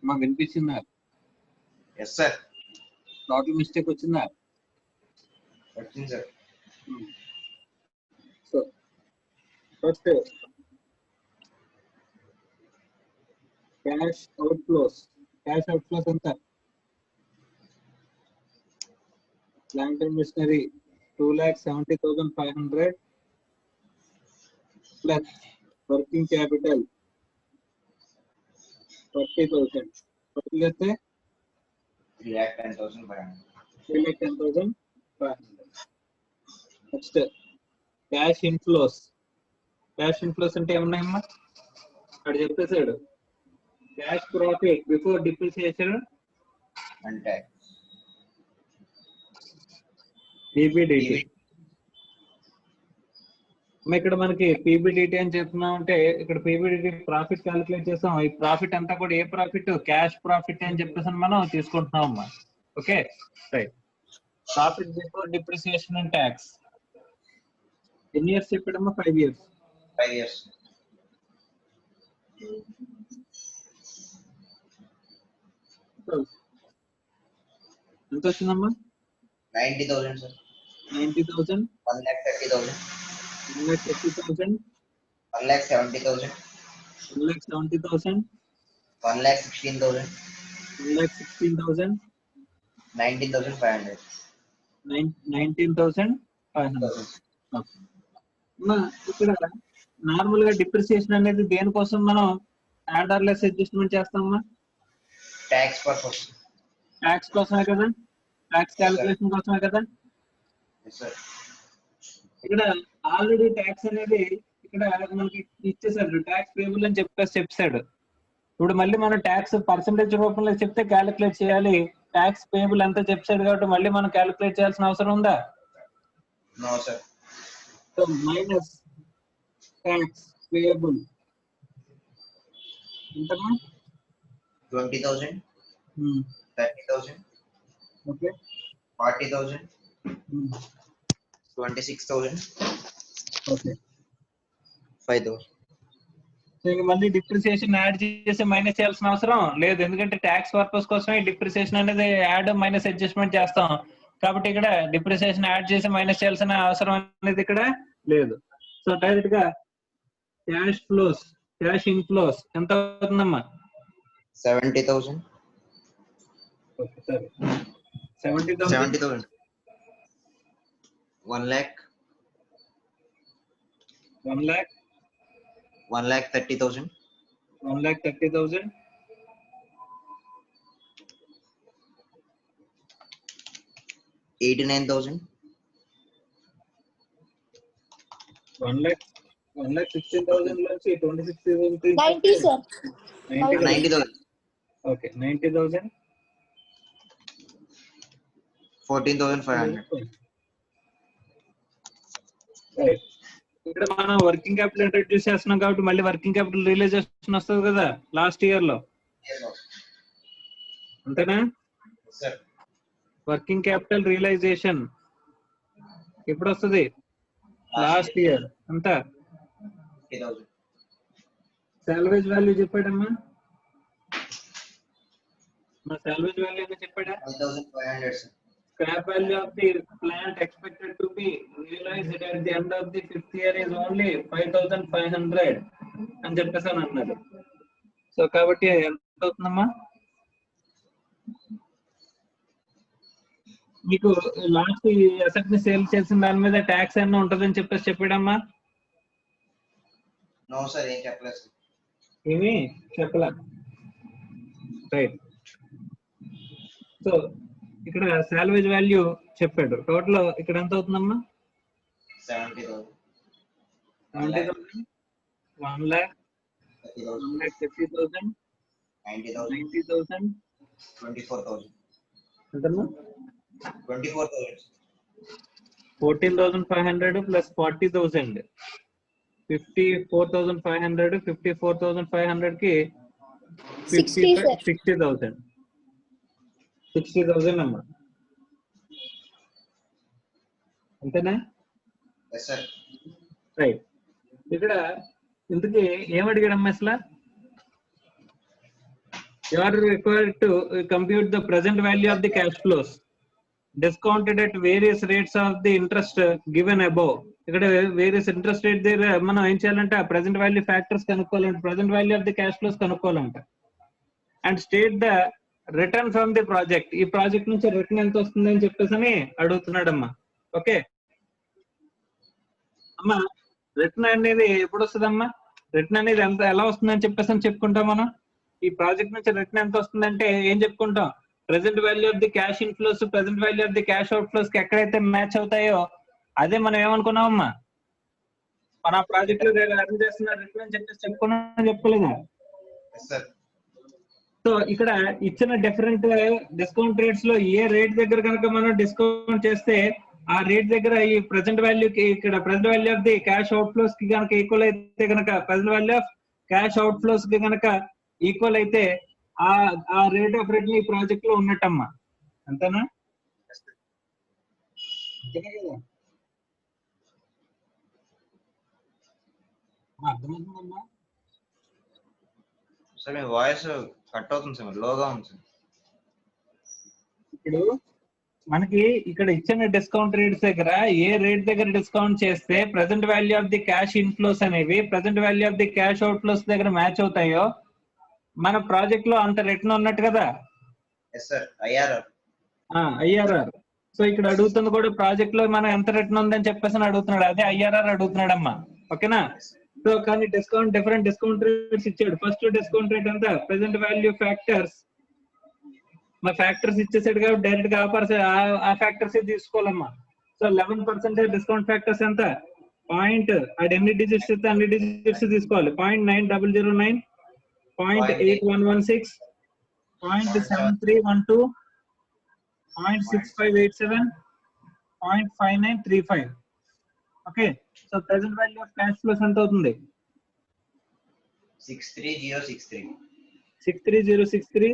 అమ్మా వినిపిస్తుందా? Yes, sir. టోటల్ మిస్టేక్ వచ్చిందా? What's in, sir? So first cash outflows ఎంత? Plant and machinery 2,70,500 plus working capital 40,000. Total అయితే 3,10,500. 3,10,500. నెక్స్ట్ క్యాష్ ఇన్ఫ్లోస్ అంటే ఏమున్నాయమ్మా? అక్కడ చెప్పేసాడు. క్యాష్ ప్రాఫిట్ బిఫోర్ డిప్రిసియేషన్ అంటే పీబీడిటి. ఇక్కడ మనకి పీబీడిటి అని చెప్తున్నాం అంటే ఇక్కడ పీబీడిటి ప్రాఫిట్ క్యాలిక్యులేట్ చేస్తాం. ఈ ప్రాఫిట్ అంతా కూడా ఏ ప్రాఫిట్? క్యాష్ ప్రాఫిట్ అని చెప్పేసి మనం తీసుకుంటున్నాం అమ్మా. Okay right. Profit before depreciation and tax ఎన్ని ఇయర్స్ చెప్పాడమ్మా? 5 years. 5 years. ఎంత వచ్చిందమ్మా? 90,000 sir. 90,000. 1,30,000. 1,30,000. 1,70,000. 1,70,000. 1,16,000. 1,16,000. 19,500. 19,500. ఇక్కడ నార్మల్ గా డిప్రిసియేషన్ అనేది దేనికోసం మనం యాడ్ ఆర్ లెస్ అడ్జస్ట్మెంట్ చేస్తామమ్మా? Tax purpose. ట్యాక్స్ కోసమే కదా, ట్యాక్స్ క్యాలిక్యులేషన్ కోసమే కదా. Yes sir. ఇక్కడ ఆల్రెడీ ట్యాక్స్ అనేది ఇక్కడ మనకి ఇచ్చేసాడు, ట్యాక్స్ పేబుల్ అని చెప్పాడు. ఇప్పుడు మళ్ళీ మనం ట్యాక్స్ పర్సంటేజ్ రూపంలో చెప్తే క్యాలిక్యులేట్ చేయాలి. ట్యాక్స్ పేబుల్ అంతా చెప్పాడు కాబట్టి మళ్ళీ మనం క్యాలిక్యులేట్ చేయాల్సిన అవసరం ఉందా? No sir. So minus tax payable ఎంతమ్మా? 20,000. 30,000. ఓకే 40,000. 26,000. ఓకే. 5,000. సో ఇక మళ్ళీ డిప్రిసియేషన్ యాడ్ చేసి మైనస్ చేయాల్సిన అవసరం లేదు, ఎందుకంటే ట్యాక్స్ పర్పస్ కోసమే డిప్రిసియేషన్ అనేది యాడ్ మైనస్ అడ్జస్ట్మెంట్ చేస్తాం కాబట్టి ఇక్కడ డిప్రిసియేషన్ యాడ్ చేసి మైనస్ చేయాల్సిన అవసరం అనేది ఇక్కడ లేదు. సో డైరెక్ట్ గా క్యాష్ ఇన్ఫ్లోస్ ఎంత అవుతుందమ్మా? 70,000. ఓకే సరే 70,000. 1 lakh. 1,30,000. 1,30,000. 89,000. 1,16,000 నుంచి 26,000 90 sir. 90,000. ఓకే 90,000. 14,500. రైట్. ఇక్కడ మనం వర్కింగ్ క్యాపిటల్ ఇంట్రడ్యూస్ చేస్తున్నాం కాబట్టి మళ్ళీ వర్కింగ్ క్యాపిటల్ రియలైజేషన్ వస్తుంది కదా లాస్ట్ ఇయర్ లో, అంతేనా? Sir. వర్కింగ్ క్యాపిటల్ రియలైజేషన్ ఎప్పుడు వస్తుంది? Last year. ఎంత? 50,000. సాల్వేజ్ వాల్యూ చెప్పాడమ్మా? మా సాల్వేజ్ వాల్యూ ఏదో చెప్పాడా? 5,500 sir. Scrap value of the plant expected to be realized at the end of the 5th year is only 5,500 అని చెప్పేసి అన్నాడు. సో కాబట్టి ఎంత అవుతుందమ్మా? మీకు లాస్ట్ అసెట్ ని సేల్ చేసిన దాని మీద ట్యాక్స్ అన్న ఉంటదని చెప్పేసి చెప్పాడమ్మా? No sir, ఏం చెప్పలేదు sir. ఏమి చెప్పలా. రైట్. సో ఇక్కడ సాల్వేజ్ వాల్యూ చెప్పాడు. టోటల్ ఇక్కడ ఎంత అవుతుందమ్మా? 70,000. 70,000. 1,30,000. 1,30,000. 90,000. 90,000. 24,000. ఎంతమ్మా? 24,000. 14,500 plus 40,000. 54,500. 54,500 కి 60 sir. 60,000. 60,000 అమ్మా, అంతేనా? Yes sir. రైట్. ఇక్కడ ఇంతకీ ఏమడిగాడమ్మా అసలు? You are required to compute the present value of the cash flows discounted at various rates of the interest given above ఇక్కడ వేరియస్ ఇంట్రెస్ట్ రేట్ దగ్గర మనం ఏం చేయాలంటే ఆ ప్రెసెంట్ వాల్యూ ఫ్యాక్టర్స్ కనుక్కోవాలంటే present value of the cash flows కనుక్కోవాలంట. And state the return from the project. ఈ project నుంచి రిటర్న్ ఎంత వస్తుంది అని చెప్పేసి అని అడుగుతున్నాడమ్మా. ఓకే అమ్మా, రిటర్న్ అనేది ఎప్పుడు వస్తుందమ్మా? రిటర్న్ అనేది ఎంత ఎలా వస్తుందని చెప్పేసి అని చెప్పుకుంటాం మనం. ఈ ప్రాజెక్ట్ నుంచి రిటర్న్ ఎంత వస్తుందంటే ఏం చెప్పుకుంటాం? Present value of the cash inflows present value of the cash out flows కి ఎక్కడైతే మ్యాచ్ అవుతాయో అదే మనం ఏమనుకున్నామమ్మా, మన ప్రాజెక్ట్ లో రన్ చేస్తున్న రిటర్న్ అని చెప్పేసి చెప్పుకోలేదా? సో ఇక్కడ ఇచ్చిన డిఫరెంట్ డిస్కౌంట్ రేట్స్ లో ఏ రేట్ దగ్గర కనుక మనం డిస్కౌంట్ చేస్తే ఆ రేట్ దగ్గర ఈ ప్రెసెంట్ వాల్యూకి ఇక్కడ present value of the cash out flows కి కనుక ఈక్వల్ అయితే కనుక present value of cash out flows కి కనుక ఈక్వల్ అయితే ఆ రేట్ ఆఫ్ రిటర్న్ ఈ ప్రాజెక్ట్ లో ఉన్నట్టమ్మా. అంతేనా? అర్థమవుతుందమ్మా? సార్ మీ వాయిస్ కట్ అవుతుంది సార్, లోగా ఉంది సార్. ఇప్పుడు మనకి ఇక్కడ ఇచ్చిన డిస్కౌంట్ రేట్స్ దగ్గర ఏ రేట్ దగ్గర డిస్కౌంట్ చేస్తే present value of the cash inflows అనేవి present value of the cash out flows దగ్గర మ్యాచ్ అవుతాయో మన ప్రాజెక్ట్ లో అంత రిటర్న్ ఉన్నట్టు కదా. ఐఆర్ఆర్. సో ఇక్కడ అడుగుతుంది కూడా ప్రాజెక్ట్ లో మనం ఎంత రిటర్న్ ఉందని చెప్పేసి అడుగుతున్నాడు, అదే ఐఆర్ఆర్ అడుగుతున్నాడమ్మా. ఓకేనా? సో కానీ డిఫరెంట్ డిస్కౌంట్ రేట్స్ ఇచ్చాడు. ఫస్ట్ డిస్కౌంట్ రేట్ ఎంత? Present value factors. మా ఫ్యాక్టర్స్ ఇచ్చేసాడు కాబట్టి డైరెక్ట్ గా ఆ ఫ్యాక్టర్స్ తీసుకోవాలమ్మా. సో 11% డిస్కౌంట్ ఫ్యాక్టర్స్ ఎంత? పాయింట్ అది ఎన్ని డిజిట్స్ ఇస్తే అన్ని డిజిట్స్ తీసుకోవాలి. 0.9009, 0.8116, 0.7312, 0.6587, 0.5935. Okay. So present value of cash flows ఎంత అవుతుంది? 63063. 63063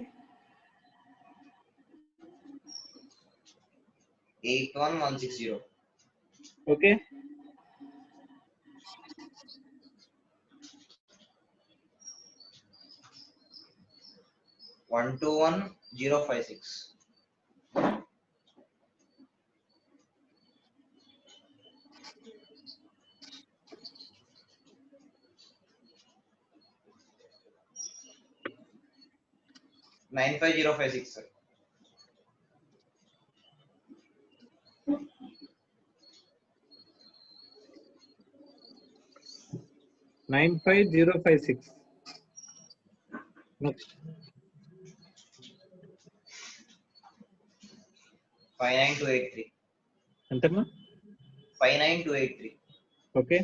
81160. ఓకే. $121,056. $95056 sir. $95056. Next. 59283. ఎంతమ్మా? 59283. ఓకే.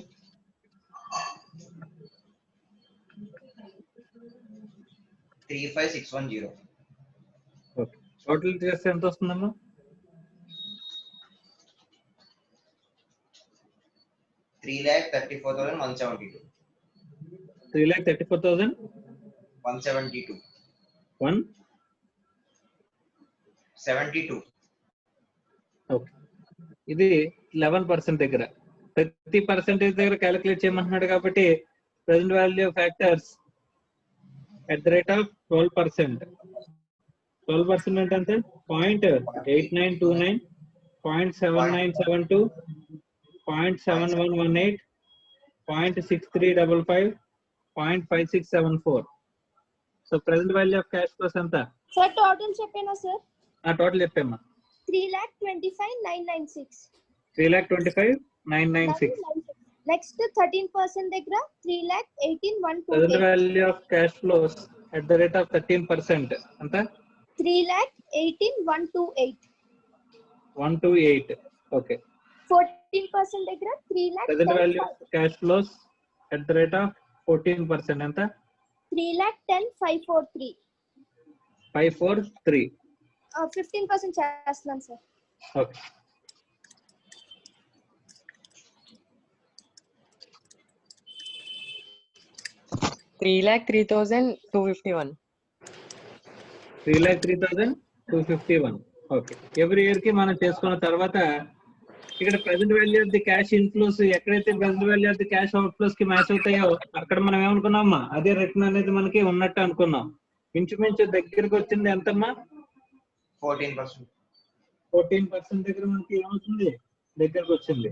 35610. ఓకే. టోటల్ చేస్తే ఎంత వస్తుందమ్మా? 3,34,172. 3,34,172. 172. ఓకే. ఇది 11% దగ్గర, ప్రతి పర్సెంటేజ్ దగ్గర క్యాలిక్యులేట్ చేయమంటున్నాడు కాబట్టి present value factors at the rate of 12%. 12% అంటే ఎంత? 0.8929, 0.7972, 0.7118, 0.6355, 0.5674. So present value of cash flows ఎంత? సార్ టోటల్ చెప్పేనా సార్? టోటల్ చెప్పేమ్మా. 3,25,996. 3,25,996. నెక్స్ట్ 13% దగ్గర 3,18,128. Present value of cash flows at the rate of 13% ఎంత? 3,18,128. 128. ఓకే. 14% దగ్గర 3,10,543. Present value of cash flows at the rate of 14% ఎంత? 3,10,543. 543. 15% చేస్తున్నాను సార్. ఓకే. $3,03,251. 3,03,251. ఓకే. ఎవ్రీ ఇయర్ కి మనం చేసుకున్న తర్వాత ఇక్కడ present value of the cash inflows ఎక్కడైతే present value of the cash out flows కి మ్యాచ్ అవుతాయో అక్కడ మనం ఏమనుకున్నామా, అదే రిటర్న్ అనేది మనకి ఉన్నట్టు అనుకున్నాం. ఇంచుమించు దగ్గరికి వచ్చింది ఎంతమ్మా? 14%. 14% దగ్గర మనకి ఏమవుతుంది? దగ్గరకు వచ్చింది.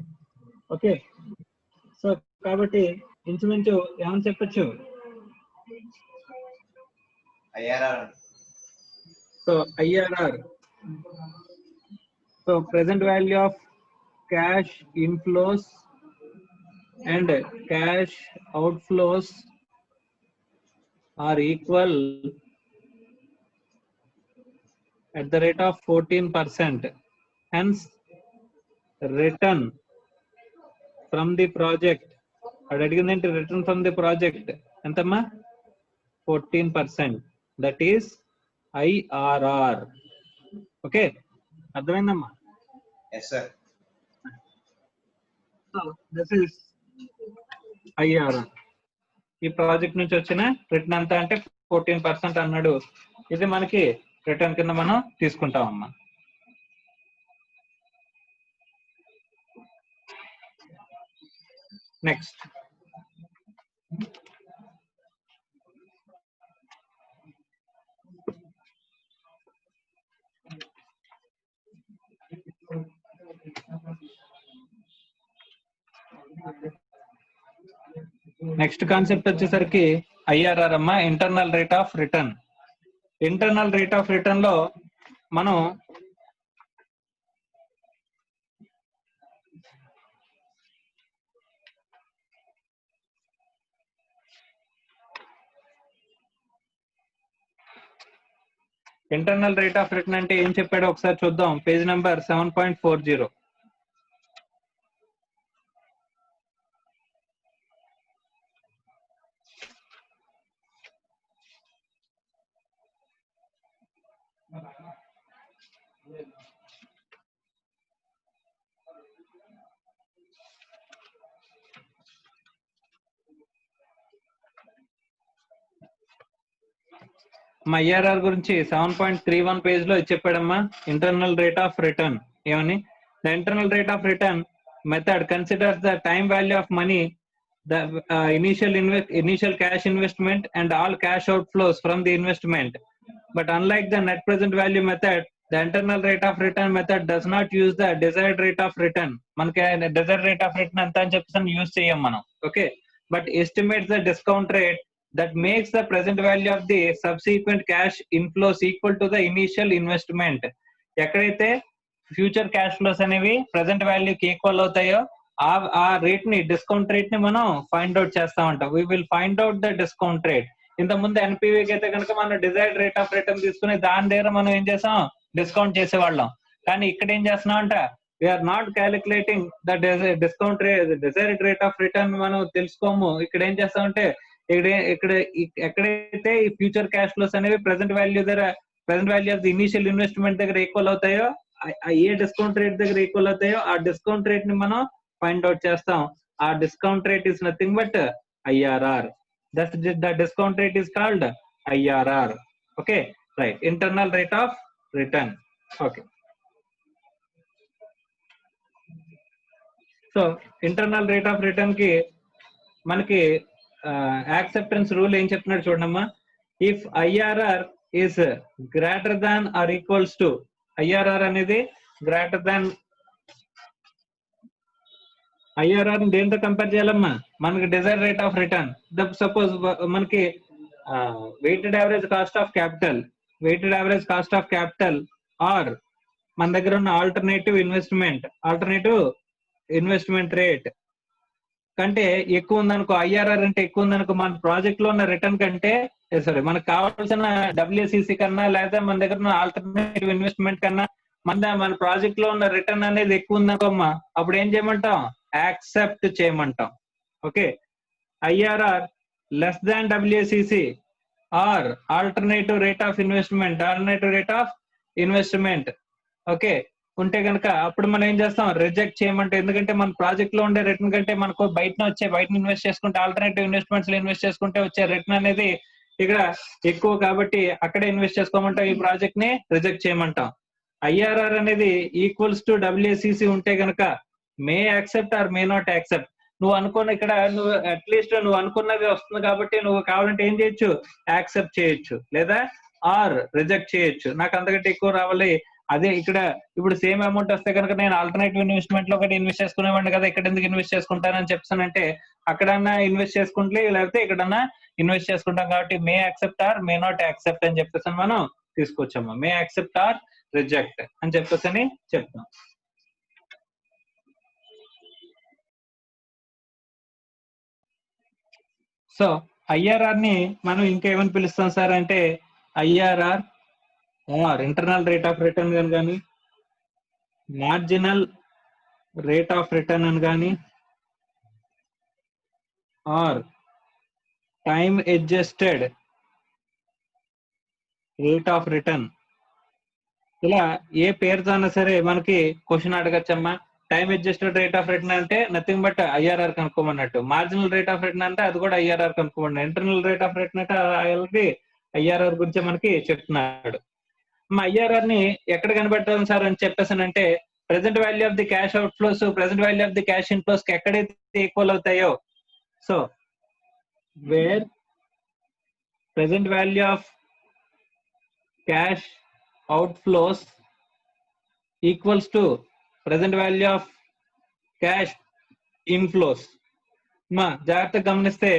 ఓకే, సో కాబట్టి ఇంచుమించు ఏమని చెప్పచ్చు, IRR. So IRR, so present value of cash inflows and cash outflows are equal at the rate of 14%. Hence, return from the project, అడిగిందంటే return from the project ఎంతమ్మా, 14%. That is IRR. ఓకే, అర్థమైందమ్మా? Yes, sir. So this is IRR. ఈ project నుంచి వచ్చిన return ఎంత అంటే 14% అన్నాడు. ఇది మనకి రిటర్న్ కింద మనం తీసుకుంటామమ్మా. నెక్స్ట్ కాన్సెప్ట్ వచ్చేసరికి IRR అమ్మా, internal rate of return. Internal rate of return లో మనం ఇంటర్నల్ రేట్ ఆఫ్ రిటర్న్ అంటే ఏం చెప్పాడో ఒకసారి చూద్దాం. Page number 7.40. మా IRR గురించి 7.31 పేజ్ లో చెప్పాడమ్మా. ఇంటర్నల్ రేట్ ఆఫ్ రిటర్న్ ఏమని, the internal rate of return method considers the time value of money, the initial cash investment and all cash outflows from the investment. But unlike the net present value method, the internal rate of return method does not use the desired rate of return. మనకి desired rate of return ఎంత అని చెప్పేసి use చేయం మనం. Okay, but estimates the discount rate that makes the present value of the subsequent cash inflows equal to the initial investment. ఎక్కడైతే future cash flows అనేవి present వాల్యూకి equal అవుతాయో ఆ rate ని, డిస్కౌంట్ రేట్ ని మనం ఫైండ్ అవుట్ చేస్తా ఉంటాం. We will find out the discount rate. ఇంత ముందు ఎన్పివికి అయితే కనుక మనం డిజైర్డ్ రేట్ ఆఫ్ రిటర్న్ తీసుకుని దాని దగ్గర మనం ఏం చేసాం, డిస్కౌంట్ చేసేవాళ్ళం. కానీ ఇక్కడ ఏం చేస్తున్నాం అంటే we are not calculating the discount rate, desired rate of return మనం తెలుసుకోము. ఇక్కడ ఏం చేస్తామంటే ఎక్కడైతే ఈ ఫ్యూచర్ క్యాష్ ఫ్లోస్ అనేవి present value of the initial investment దగ్గర ఈక్వల్ అవుతాయో, ఏ డిస్కౌంట్ రేట్ దగ్గర ఈక్వల్ అవుతాయో ఆ డిస్కౌంట్ రేట్ ని మనం ఫైండ్ అవుట్ చేస్తాం. ఆ discount rate is nothing but IRR. Thus the discount rate is called IRR. Okay, right, internal rate of return. Okay, so internal rate of return కి మనకి acceptance rule ఏం చెప్తున్నాడు చూడమ్మా. If IRR is greater than or equals to, IRR అనేది greater than, IRR దేంతో compare చేయాలమ్మా, మనకి desire rate of return. Suppose మనకి weighted average cost of capital or మన దగ్గర ఉన్న ఆల్టర్నేటివ్ ఇన్వెస్ట్మెంట్ రేట్ కంటే ఎక్కువ ఉందనుకో, IRR అంటే ఎక్కువ ఉందనుకో, మన ప్రాజెక్ట్ లో ఉన్న రిటర్న్ కంటే, సారీ మనకు కావాల్సిన WACC కన్నా లేదా మన దగ్గర ఉన్న ఆల్టర్నేటివ్ ఇన్వెస్ట్మెంట్ కన్నా మన ప్రాజెక్ట్ లో ఉన్న రిటర్న్ అనేది ఎక్కువ ఉందనుకోమ్మా, అప్పుడు ఏం చేయమంటాం, యాక్సెప్ట్ చేయమంటాం. Okay, IRR less than WACC or alternative rate of investment okay ఉంటే కనుక అప్పుడు మనం ఏం చేస్తాం, రిజెక్ట్ చేయమంటే. ఎందుకంటే మన ప్రాజెక్ట్ లో ఉండే రిటర్న్ కంటే మనకు బయట ఇన్వెస్ట్ చేసుకుంటే, ఆల్టర్నేటివ్ ఇన్వెస్ట్మెంట్స్ లో ఇన్వెస్ట్ చేసుకుంటే వచ్చే రిటర్న్ అనేది ఇక్కడ ఎక్కువ, కాబట్టి అక్కడే ఇన్వెస్ట్ చేసుకోమంటాం, ఈ ప్రాజెక్ట్ ని రిజెక్ట్ చేయమంటాం. IRR అనేది ఈక్వల్స్ టు WACC ఉంటే కనుక మే accept or may not accept. నువ్వు అనుకున్న ఇక్కడ నువ్వు అట్లీస్ట్ నువ్వు అనుకున్నది వస్తుంది కాబట్టి నువ్వు కావాలంటే ఏం చేయొచ్చు, యాక్సెప్ట్ చేయొచ్చు లేదా ఆర్ రిజెక్ట్ చేయొచ్చు. నాకు అంతకంటే ఎక్కువ రావాలి, అదే ఇక్కడ ఇప్పుడు సేమ్ అమౌంట్ వస్తే కనుక నేను ఆల్టర్నేటివ్ ఇన్వెస్ట్మెంట్ లో ఒకటి ఇన్వెస్ట్ చేసుకునేవాడిని కదా, ఇక్కడ ఎందుకు ఇన్వెస్ట్ చేసుకుంటానని చెప్తానంటే అక్కడన్నా ఇన్వెస్ట్ చేసుకుంటే లేకపోతే ఇక్కడన్నా ఇన్వెస్ట్ చేసుకుంటాం కాబట్టి మే accept or may not accept అని చెప్పేసి మనం తీసుకొచ్చాము. మే యాక్సెప్ట్ ఆర్ రిజెక్ట్ అని చెప్పేసి అని చెప్తాం. సో ఐఆర్ఆర్ ని మనం ఇంకేమని పిలుస్తాం సార్ అంటే IRR or internal rate of return అని కానీ, మార్జినల్ రేట్ ఆఫ్ రిటర్న్ అని కానీ, or time adjusted rate of return. ఇలా ఏ పేరుతో అన్నా సరే మనకి క్వశ్చన్ అడగచ్చమ్మా. Time adjusted rate of return అంటే నథింగ్ బట్ ఐఆర్ఆర్ కనుక్కోమన్నట్టు. మార్జినల్ రేట్ ఆఫ్ రిటర్న్ అంటే అది కూడా ఐఆర్ఆర్ కనుక్కోమన్నట్టు. ఇంటర్నల్ రేట్ ఆఫ్ రిటర్న్ అంటే ఆల్రెడీ ఐఆర్ఆర్ గురించి మనకి చెప్తున్నాడు. మా ఐఆర్ఆర్ ని ఎక్కడ కనిపెట్టాలి సార్ అని చెప్పేసానంటే present value of the cash out flows present value of the cash inflows కి ఎక్కడైతే ఈక్వల్ అవుతాయో, so where present value of cash out flows equals to present value of cash inflows. మా జాగ్రత్తగా గమనిస్తే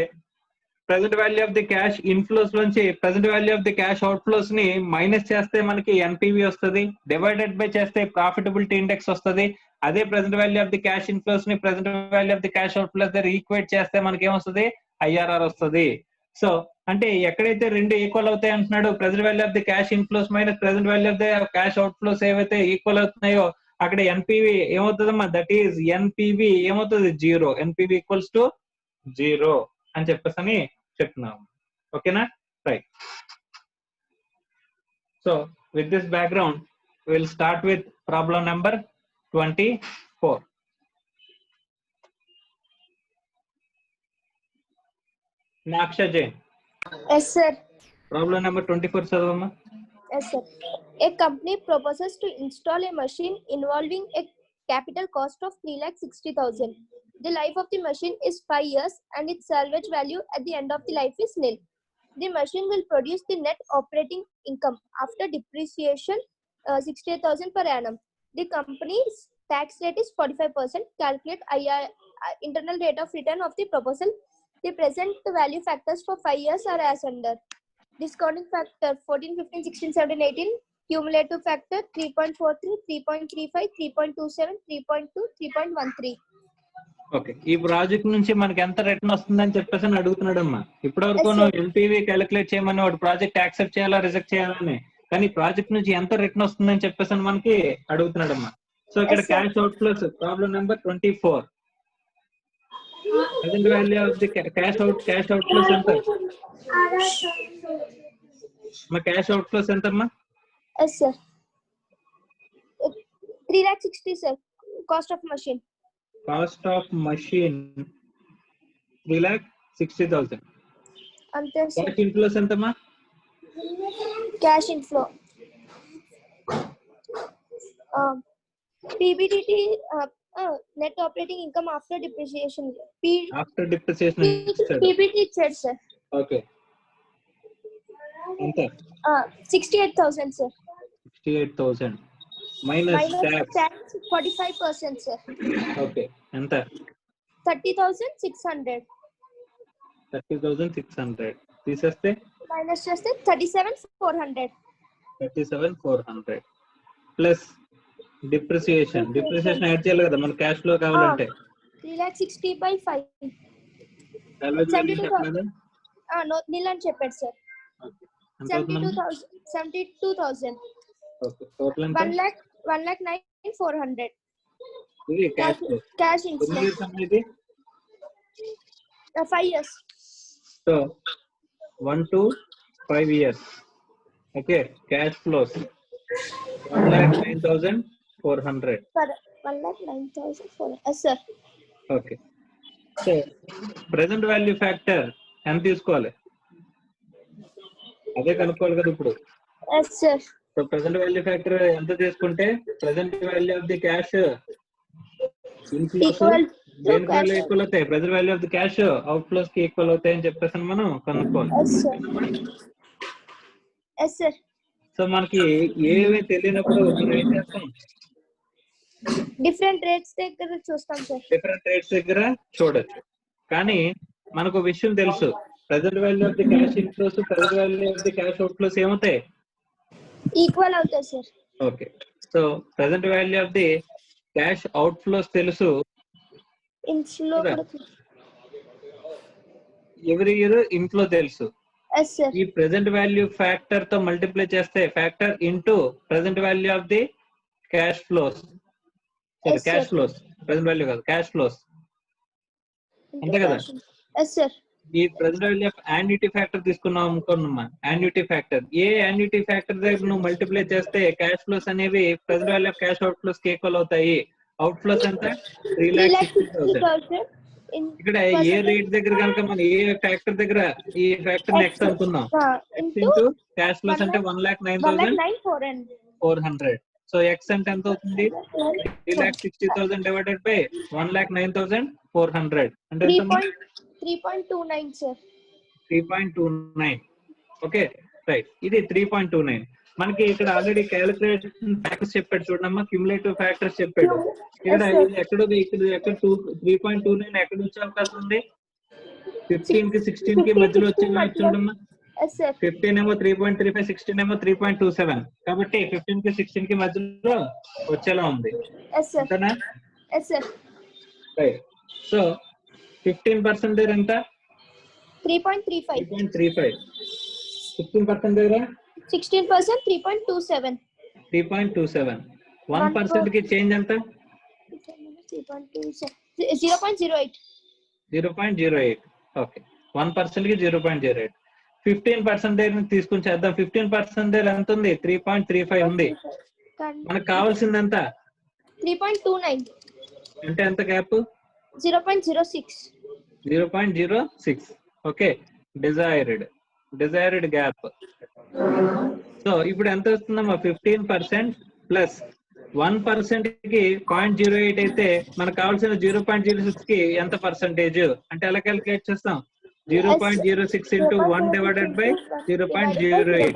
present value of the cash inflows నుంచి present value of the cash out flows ని minus చేస్తే మనకి ఎన్పివి వస్తుంది, divided by చేస్తే profitability index వస్తుంది. అదే present value of the cash inflows ని present value of the cash out flows దగ్గర ఈక్వేట్ చేస్తే మనకి ఏమొస్తుంది, ఐఆర్ఆర్ వస్తుంది. సో అంటే ఎక్కడైతే రెండు ఈక్వల్ అవుతాయి అంటున్నాడు, present value of the cash inflows minus present value of the cash out flows ఏవైతే ఈక్వల్ అవుతున్నాయో అక్కడ ఎన్పివి ఏమవుతుందమ్మా, దట్ ఈస్ ఎన్పివి ఏమవుతుంది, 0. ఎన్పివి ఈక్వల్స్ టు 0 అని చెప్పేసి అని చెప్తున్నాము. ఓకేనా, right. So with this background will start with problem number 24. Naksha Jain. Yes, sir. Problem number 24 చదవమ్మా. Yes, sir. A company proposes to install a machine involving a capital cost of 3,60,000. The life of the machine is 5 years and its salvage value at the end of the life is nil. The machine will produce the net operating income after depreciation 68,000 per annum. The company's tax rate is 45%. Calculate internal rate of return of the proposal. The present value factors for 5 years are as under. Discounting factor 14, 15, 16, 17, 18. Cumulative factor 3.43, 3.35, 3.27, 3.2, 3.13. Okay, ఈ project నుంచి మనకి ఎంత return వస్తుందని చెప్పేసి అని అడుగుతున్నాడమ్మా. ఇప్పటి వరకు నువ్వు ఎన్పివి క్యాలిక్యులేట్ చేయమని వాడు ప్రాజెక్ట్ యాక్సెప్ట్ చేయాలా రిజెక్ట్ చేయాలని, కానీ ప్రాజెక్ట్ నుంచి ఎంత రిటర్న్ వస్తుందని చెప్పేసి అని మనకి అడుగుతున్నాడమ్మా. సో ఇక్కడ cash out flows problem number 24. Present value of the cash out flows ఎంత మా, క్యాష్ అవుట్ ఫ్లోస్ ఎంతమ్మా? Yes, sir. 3,60,000, sir. Cost of machine. Cost of machine 3,60,000. Ante, sir. Cash inflows ఎంతమ్మా? Cash inflow. PBDT, net operating income after depreciation. After depreciation. PBT said, sir. Okay. ఎంత? 68,000, sir. 68,000 minus tax 45%, sir. Okay, ఎంత? 30,600. 30,600 తీసేస్తే minus చేస్తే 37,400. 37,400 plus depreciation add చేయాలి కదా మన cash flow కావాలంటే. 3,60,000 by 5. No, nil అని చెప్పాడు సార్. 72,000. ఓకే, టోటల్ ఎంత? 1,09,400. ఇది cash inflow. 5 years. So 1 to 5 years. Okay, cash flows 1,09,400. 1,09,400. Yes, sir. Okay, so present value factor ఎంత తీసుకోవాలి అదే కనుక్కోవాలి కదా ఇప్పుడు. Yes, sir. So present value factor ఎంత తీసుకుంటే present value of the cash inflows దేనికి ఈక్వల్ అవుతాయి, present value of the cash out flows కి ఈక్వల్ అవుతాయి అని చెప్పేసి మనం కనుక్కోవాలి. Yes, sir. Yes, sir. So so మనకి ఏవి తెలియనప్పుడు మనం ఏం చేస్తాం, డిఫరెంట్ రేట్స్ దగ్గర చూస్తాం సార్. డిఫరెంట్ రేట్స్ దగ్గర చూడొచ్చు. కానీ మనకు విషయం తెలుసు, present value of the cash inflows, present value of the cash outflows ఏమవుతాయి, ఈక్వల్ అవుతాయి sir. Okay. So present value of the cash outflows తెలుసు, ఇన్ఫ్లో కూడా ఎవ్రీ ఇయర్ ఇన్ఫ్లో తెలుసు. Yes sir. ఈ ప్రెసెంట్ వాల్యూ ఫ్యాక్టర్ తో multiply చేస్తే factor into present value of the cash flows, Yes, cash sir. Flows, present value కాదు cash flows, అంతే కదా. Yes sir. ఈ present value of annuity factor తీసుకున్నాం అనుకున్నామా, annuity factor, ఏ annuity factor దగ్గర నువ్వు multiply చేస్తే క్యాష్ ఫ్లోస్ అనేవి present value of cash out flows కి ఈక్వల్ అవుతాయి. అవుట్ ఫ్లోస్ ఎంత 3,60,000. ఇక్కడ ఏ రేట్ దగ్గర కనుక మనం ఏ ఫ్యాక్టర్ దగ్గర ఈ ఫ్యాక్టర్ నెక్స్ట్ అనుకుందాం, ఇంటూ క్యాష్ ఫ్లోస్ అంటే 1,09,400. సో ఎక్స్ అంటే ఎంత అవుతుంది, 3,60,000 డివైడెడ్ బై 1,09,400 అంటే 3.29 సార్. 3.29. ఓకే రైట్, ఇది 3.29. మనకి ఇక్కడ ఆల్రెడీ క్యాలిక్యులేషన్ ఫ్యాక్టర్స్ చెప్పాడు చూడమ్మా, క్యుములేటివ్ ఫ్యాక్టర్స్ చెప్పాడు. ఇక్కడ ఇది ఎక్కడ 3.29 ఎక్కడ వచ్చే అవకాశం ఉంది, 15 కి 16 కి మధ్యలో వచ్చే చూడమ్మా. Yes sir. 15 ఏమో 3.35, 16 ఏమో 3.27. కాబట్టి 15 కి 16 కి మధ్యలో వచ్చేలా ఉంది. Yes sir. అంతేనా, ఎస్ సార్. రైట్. సో 15% ఎంత, 3.35. 3.35. 16% దగ్గర 16% 3.27. 3.27. 1% కి చేంజ్ ఎంత, 0.08. 0.08. ఓకే, 1% కి 0.08. 15% దగ్గర తీసుకుని చేద్దాం. 15% దగ్గర ఎంత ఉంది, 3.35 ఉంది. మనకు కావాల్సింది ఎంత, 3.29. అంటే ఎంత gap, 0.06. 0.06. Okay, desired gap. So ఇప్పుడు ఎంత వస్తుందమ్మా, 15% ప్లస్ 1% కి 0.08 అయితే మనకు కావాల్సిన 0.06 కి ఎంత పర్సెంటేజ్ అంటే ఎలా క్యాలిక్యులేట్ చేస్తాం, 0.06 into 1 divided by 0.08.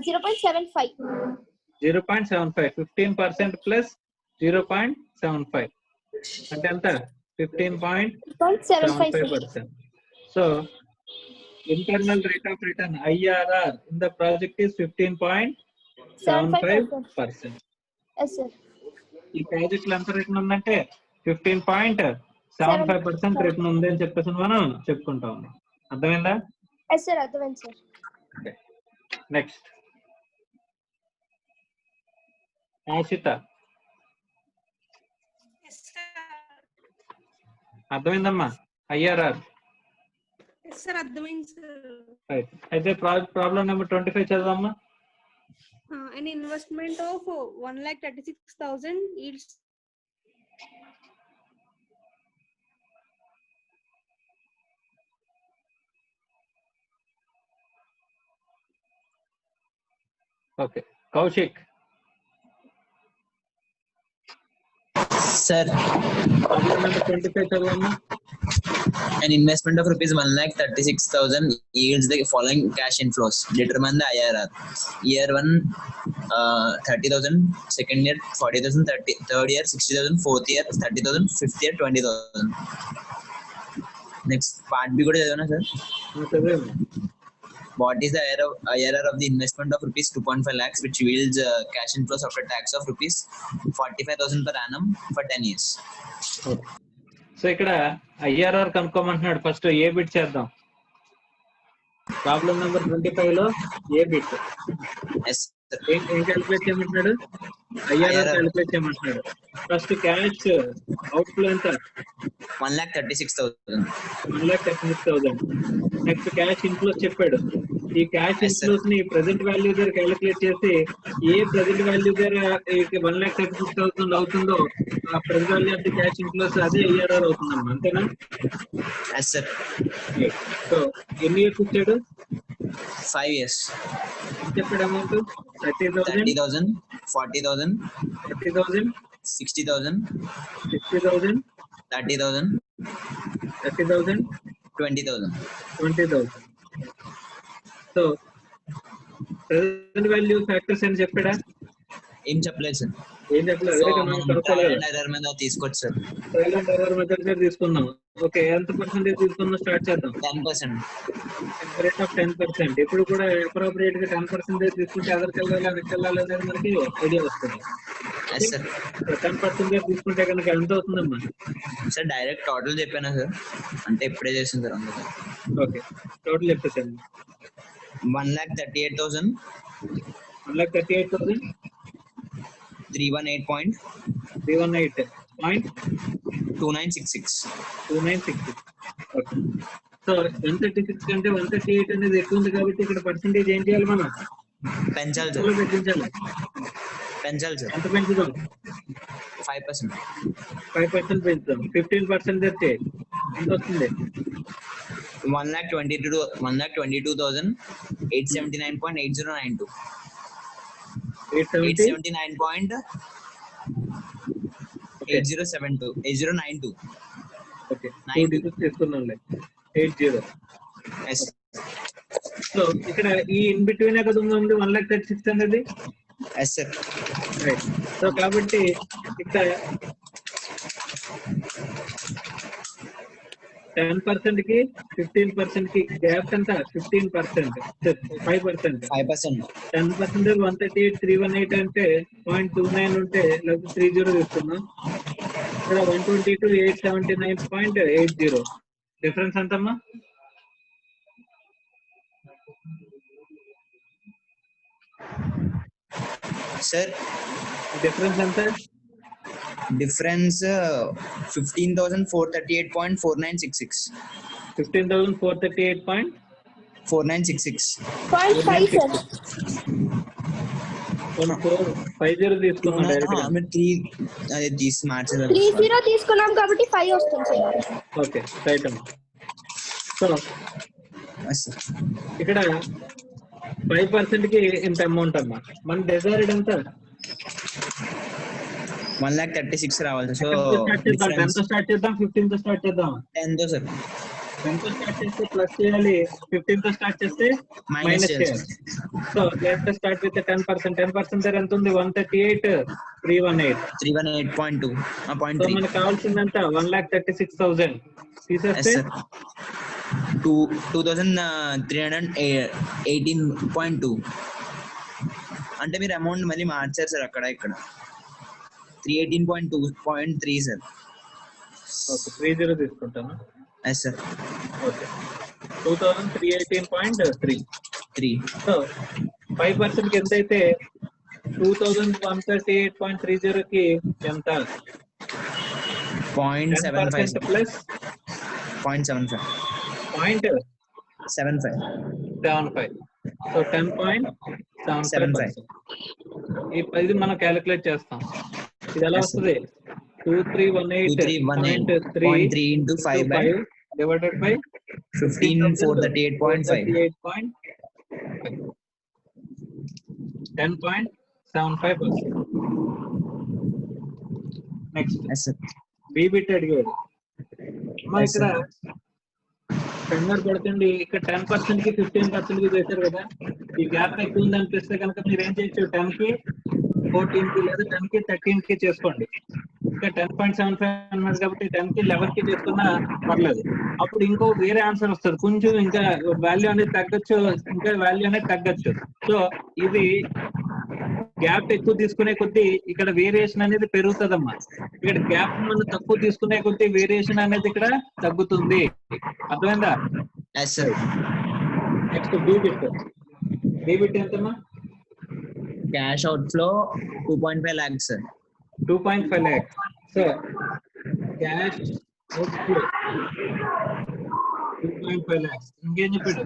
0.75. 0.75. 15% plus 0.75 అంటే ఎంత, 15.75%. So internal rate of return IRR in the project is 15.75%. Yes sir. ఈ ప్రాజెక్ట్ లో ఎంత రిటర్న్ ఉందంటే 15.75% రిటర్న్ ఉంది అని చెప్పేసి మనం చెప్పుకుంటా ఉన్నాం. అర్థమైందా? Yes sir, అర్థమైంది సార్. నెక్స్ట్ ఆశిత, అర్థమైందమ్మా IRR? సార్ అర్థమైంది సార్. అయితే problem number 25 చదవమ్మా. An investment of 1,36,000 yields okay Kaushik. Sir, problem number 25 చదవమ్మా. an investment of rupees 1,36,000 yields the following cash inflows. Determine the IRR. Year 1, 30,000. Second year, 40,000. Third year, 60,000. Fourth year, 30,000. Fifth year, 20,000. Next part B good chadavna sir. What is the IRR of the investment of rupees 2.5 lakhs which yields cash inflows after tax of rupees 45,000 per annum for 10 years? So ఇక్కడ IRR కనుక్కోమంటున్నాడు. First A bit చేద్దాం. Problem number 25 లో A bit ఏం calculate చేయమంటున్నాడు, IRR calculate చేయమంటున్నాడు. First cash outflow ఎంత, 1,36,000. 1,36,000. Next cash inflows చెప్పాడు. ఈ క్యాష్ ఇన్ఫ్లోస్ ని ప్రెసెంట్ వాల్యూ దగ్గర క్యాలిక్యులేట్ చేసి ఏ ప్రెసెంట్ వాల్యూ దగ్గర 1,36,000 అవుతుందో ఆ present value of the cash inflows అదే IRR అవుతుందమ్మా. అంతేనా? సో ఎన్ని ఇయర్స్ ఇచ్చాడు, 5 years. చెప్పాడు amount 30,000, 40,000, 30,000, 60,000, 60,000, 30,000, 30,000, 20,000. 20,000. So present value factors అని చెప్పాడా? ఏం చెప్పలేదు సార్. ఏం చెప్పలేదు. సో అదే కదా మనం మనం కనుక్కోవాలి ట్రయల్ కదా. అండ్ ఎర్రర్ మీద తీసుకోవచ్చు sir. Trial and error method మీద తీసుకుందాం. ఓకే, ఎంత పర్సెంటేజ్ తీసుకుందాం స్టార్ట్ చేద్దాం. 10%. Rate of 10%. ఇప్పుడు కూడా అప్రోప్రియేట్ గా 10% తీసుకుంటే ఎదరికి వెళ్ళాలి వెనక్కి వెళ్ళాలి అనేది మనకి ఐడియా వస్తుంది. Yes sir. 10% తీసుకుంటే కనుక ఎంత అవుతుందమ్మా? సార్ డైరెక్ట్ టోటల్ చెప్పానా సార్, అంటే ఇప్పుడే చేసింది సార్ అందులో. ఓకే, టోటల్ చెప్పేసాను. 1,38,000 1,38,000 318.2966. ఓకే, సో 136 కంటే 138 అనేది ఎక్కువ ఉంది కాబట్టి ఇక్కడ పర్సెంటేజ్ ఏం చేయాలి మనం? పెంచాలి సార్. పెట్టించాలి. పెంచాలి సార్. ఎంత పెంచుదాం? 5%. 5% పెంచుదాం. 15% తెస్తే ఎంత వస్తుంది? 1,22,879.8092. 879.8092. Okay, 2 digits తీసుకున్నాంలే. 80. ఎస్. సో ఇక్కడ ఈ ఇన్ బిట్వీన్ కదా ఉంది 1,36 అనేది. Yes sir. రైట్. సో కాబట్టి ఇక్కడ 10% కి 15% కి గ్యాప్ ఎంత? 15%. 5%. 5%. 10% 138,318 అంటే 0.29 ఉంటే లేకపోతే 30 తీసుకున్నాం. ఇక్కడ 122,879.80. డిఫరెన్స్ ఎంతమ్మా? సార్ డిఫరెన్స్ ఎంత? డిఫరెన్స్ 15,438.4966. 15,438.4966. 4966. 0.5 sir. 50 తీసుకున్నాం డైరెక్ట్ గా. మీరు 3 అదే తీసి మార్చారు. 30 తీసుకున్నాం కాబట్టి 5 వస్తుంది సార్. ఓకే, రైట్ అమ్మా. సో ఇక్కడ 5% కి ఇంత అమౌంట్ అమ్మా. మన డిజైర్డ్ ఎంత? 1,36,000 రావాలి. సో 10 తో స్టార్ట్ చేద్దాం, 15 తో స్టార్ట్ చేద్దాం. 10 తో సార్. 10 తో స్టార్ట్ చేస్తే ప్లస్ చేయాలి, 15 తో స్టార్ట్ చేస్తే మైనస్ చేయాలి. So let start with 10%. 10% ఎంత ఉంది? 138,318. 318.2. సో మనకు కావాల్సిందంతా 1,36,000 తీసేస్తే 2,318.2. అంటే మీరు అమౌంట్ మళ్ళీ మార్చారు సార్ అక్కడ ఇక్కడ. 318.2.3 సార్. ఓకే, 30 తీసుకుంటాను. Yes sir. ఓకే, 2,318.3. సో 5% కి ఎంత అయితే 2,138.30 కి ఎంత? 0.75 ప్లస్ 0.75. 0.75. సో 10.75. ఇది మనం క్యాలిక్యులేట్ చేస్తాం. ఇది ఎలా వస్తుంది? 2,318.3 into 5 by divided by 15,438.5. 10.75%. Next Yes sir. B bit అడిగాడు. ఇక్కడ టెన్నర్ పడుతుంది. ఇక్కడ 10% కి 15% కి చేశారు కదా. ఈ గ్యాప్ ఎక్కువ ఉంది అనిపిస్తే కనుక మీరు ఏం చేయొచ్చు? 10 కి 14 కి లేదా 10 కి 13 కి చేసుకోండి. ఇంకా 10.75 అన్నది కాబట్టి 10 కి 11 కి చేసుకున్నా పర్లేదు. అప్పుడు ఇంకో వేరే ఆన్సర్ వస్తుంది. కొంచెం ఇంకా వాల్యూ అనేది తగ్గొచ్చు, ఇంకా వాల్యూ అనేది తగ్గొచ్చు. సో ఇది గ్యాప్ ఎక్కువ తీసుకునే కొద్దీ ఇక్కడ వేరియేషన్ అనేది పెరుగుతుందమ్మా. ఇక్కడ గ్యాప్ మనం తక్కువ తీసుకునే కొద్దీ వేరియేషన్ అనేది ఇక్కడ తగ్గుతుంది. అర్థమైందా? Yes sir. Next B bit. B bit ఎంతమ్మా? Cash outflow 2.5 lakhs sir. 2.5 lakhs. So cash outflow 2.5 lakhs. ఇంకేం చెప్పాడు?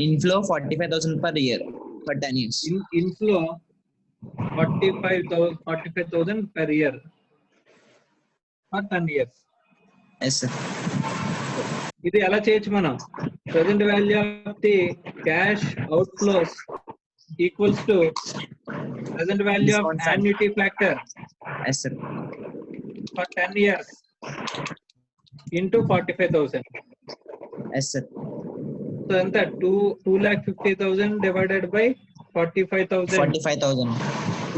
Inflow 45,000 per year for 10 years. Inflow 45,000 per year for 10 years. Yes sir. ఇది ఎలా చేయొచ్చు మనం? Present value of the cash outflows equals to present value of annuity factor Yes sir. for 10 years into 45,000. Yes sir. So ఎంత? 2,50,000 divided by 45,000 45,000.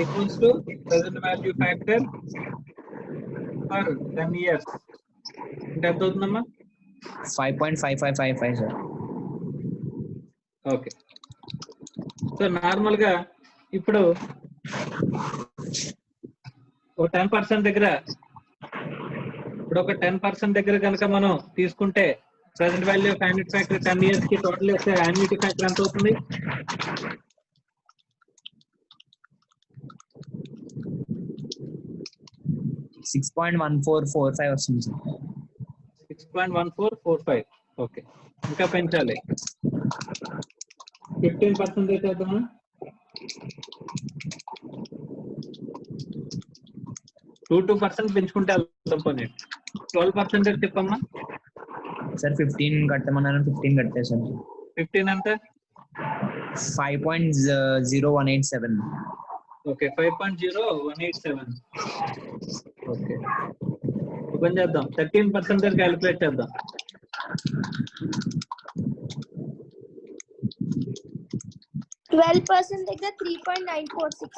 equals to present value factor for 10 years. అంటే ఎంత అవుతుందమ్మా? 5.5555, sir. Okay. So normal గా ఇప్పుడు ఒక 10% దగ్గర ఒక 10% దగ్గర కనుక మనం తీసుకుంటే present value of annuity factor 10 years కి టోటల్ వేస్తే యాన్యుటీ ఫ్యాక్టర్ ఎంత అవుతుంది? 6.1445 వస్తుంది, sir. 6.1445. ఓకే, ఇంకా పెంచాలి. 15% చేద్దామా? 2% పెంచుకుంటే వెళ్తాం. పోనీ 12% చెప్పమ్మా. సార్ 15 కట్టమన్నారు, 15 కట్టేసాను. 15 ఎంత? 5.0187. ఓకే, 5.0187. ఓకే, ఓపెన్ చేద్దాం. 13% క్యాలిక్యులేట్ చేద్దాం. 12% దగ్గర 3.946, sir.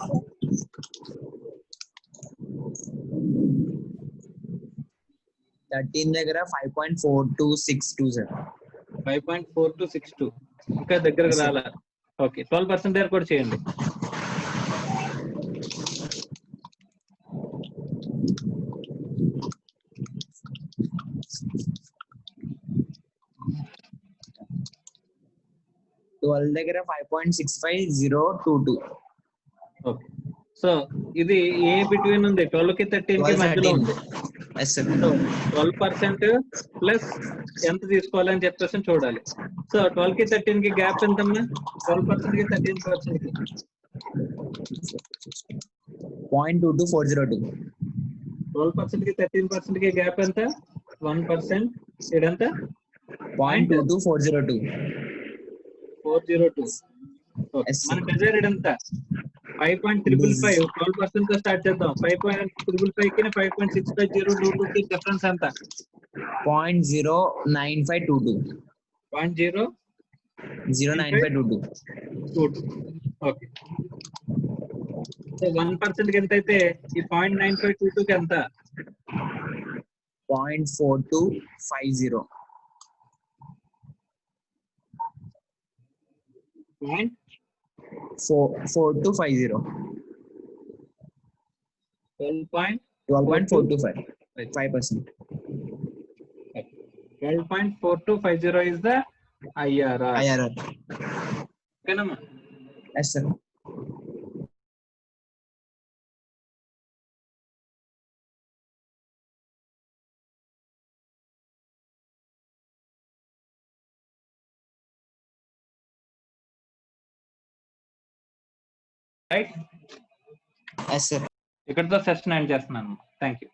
13 దగ్గర 5.4262, sir. 5.4262. ఇంకా దగ్గరకు రాలా. ఓకే, 12% దగ్గర కూడా చేయండి. దగ్గర 5.65022. ఓకే, సో ఇది ఏ బిట్వీన్ ఉంది? 12 కి 13 కి మధ్యలో ఉంది. సో 12% ప్లస్ ఎంత తీసుకోవాలని చెప్పేసి చూడాలి. సో 12 కి 13 కి గ్యాప్ ఎంతమ్మా? 12% కి 13% కి 0.22402. 12% కి 13% కి గ్యాప్ ఎంత? 1%. ఇదంతా 0.22402. 402. మన డిజైర్డ్ ఎంత? 5.555. 12% తో స్టార్ట్ చేద్దాం. 5.555 కి 5.65022 కి డిఫరెన్స్ ఎంత? 0.09522. 0.09522. ఓకే, సో 1% కి ఎంత అయితే ఈ 0.9522 కి ఎంత? 0.4250. 4250. 12.425. 5%. 12.4250 is the IRR. ఓకేనమ్మా? Yes, sir. Right, Yes, sir. ఇక్కడతో సెషన్ ఎండ్ చేస్తున్నాను. Thank you.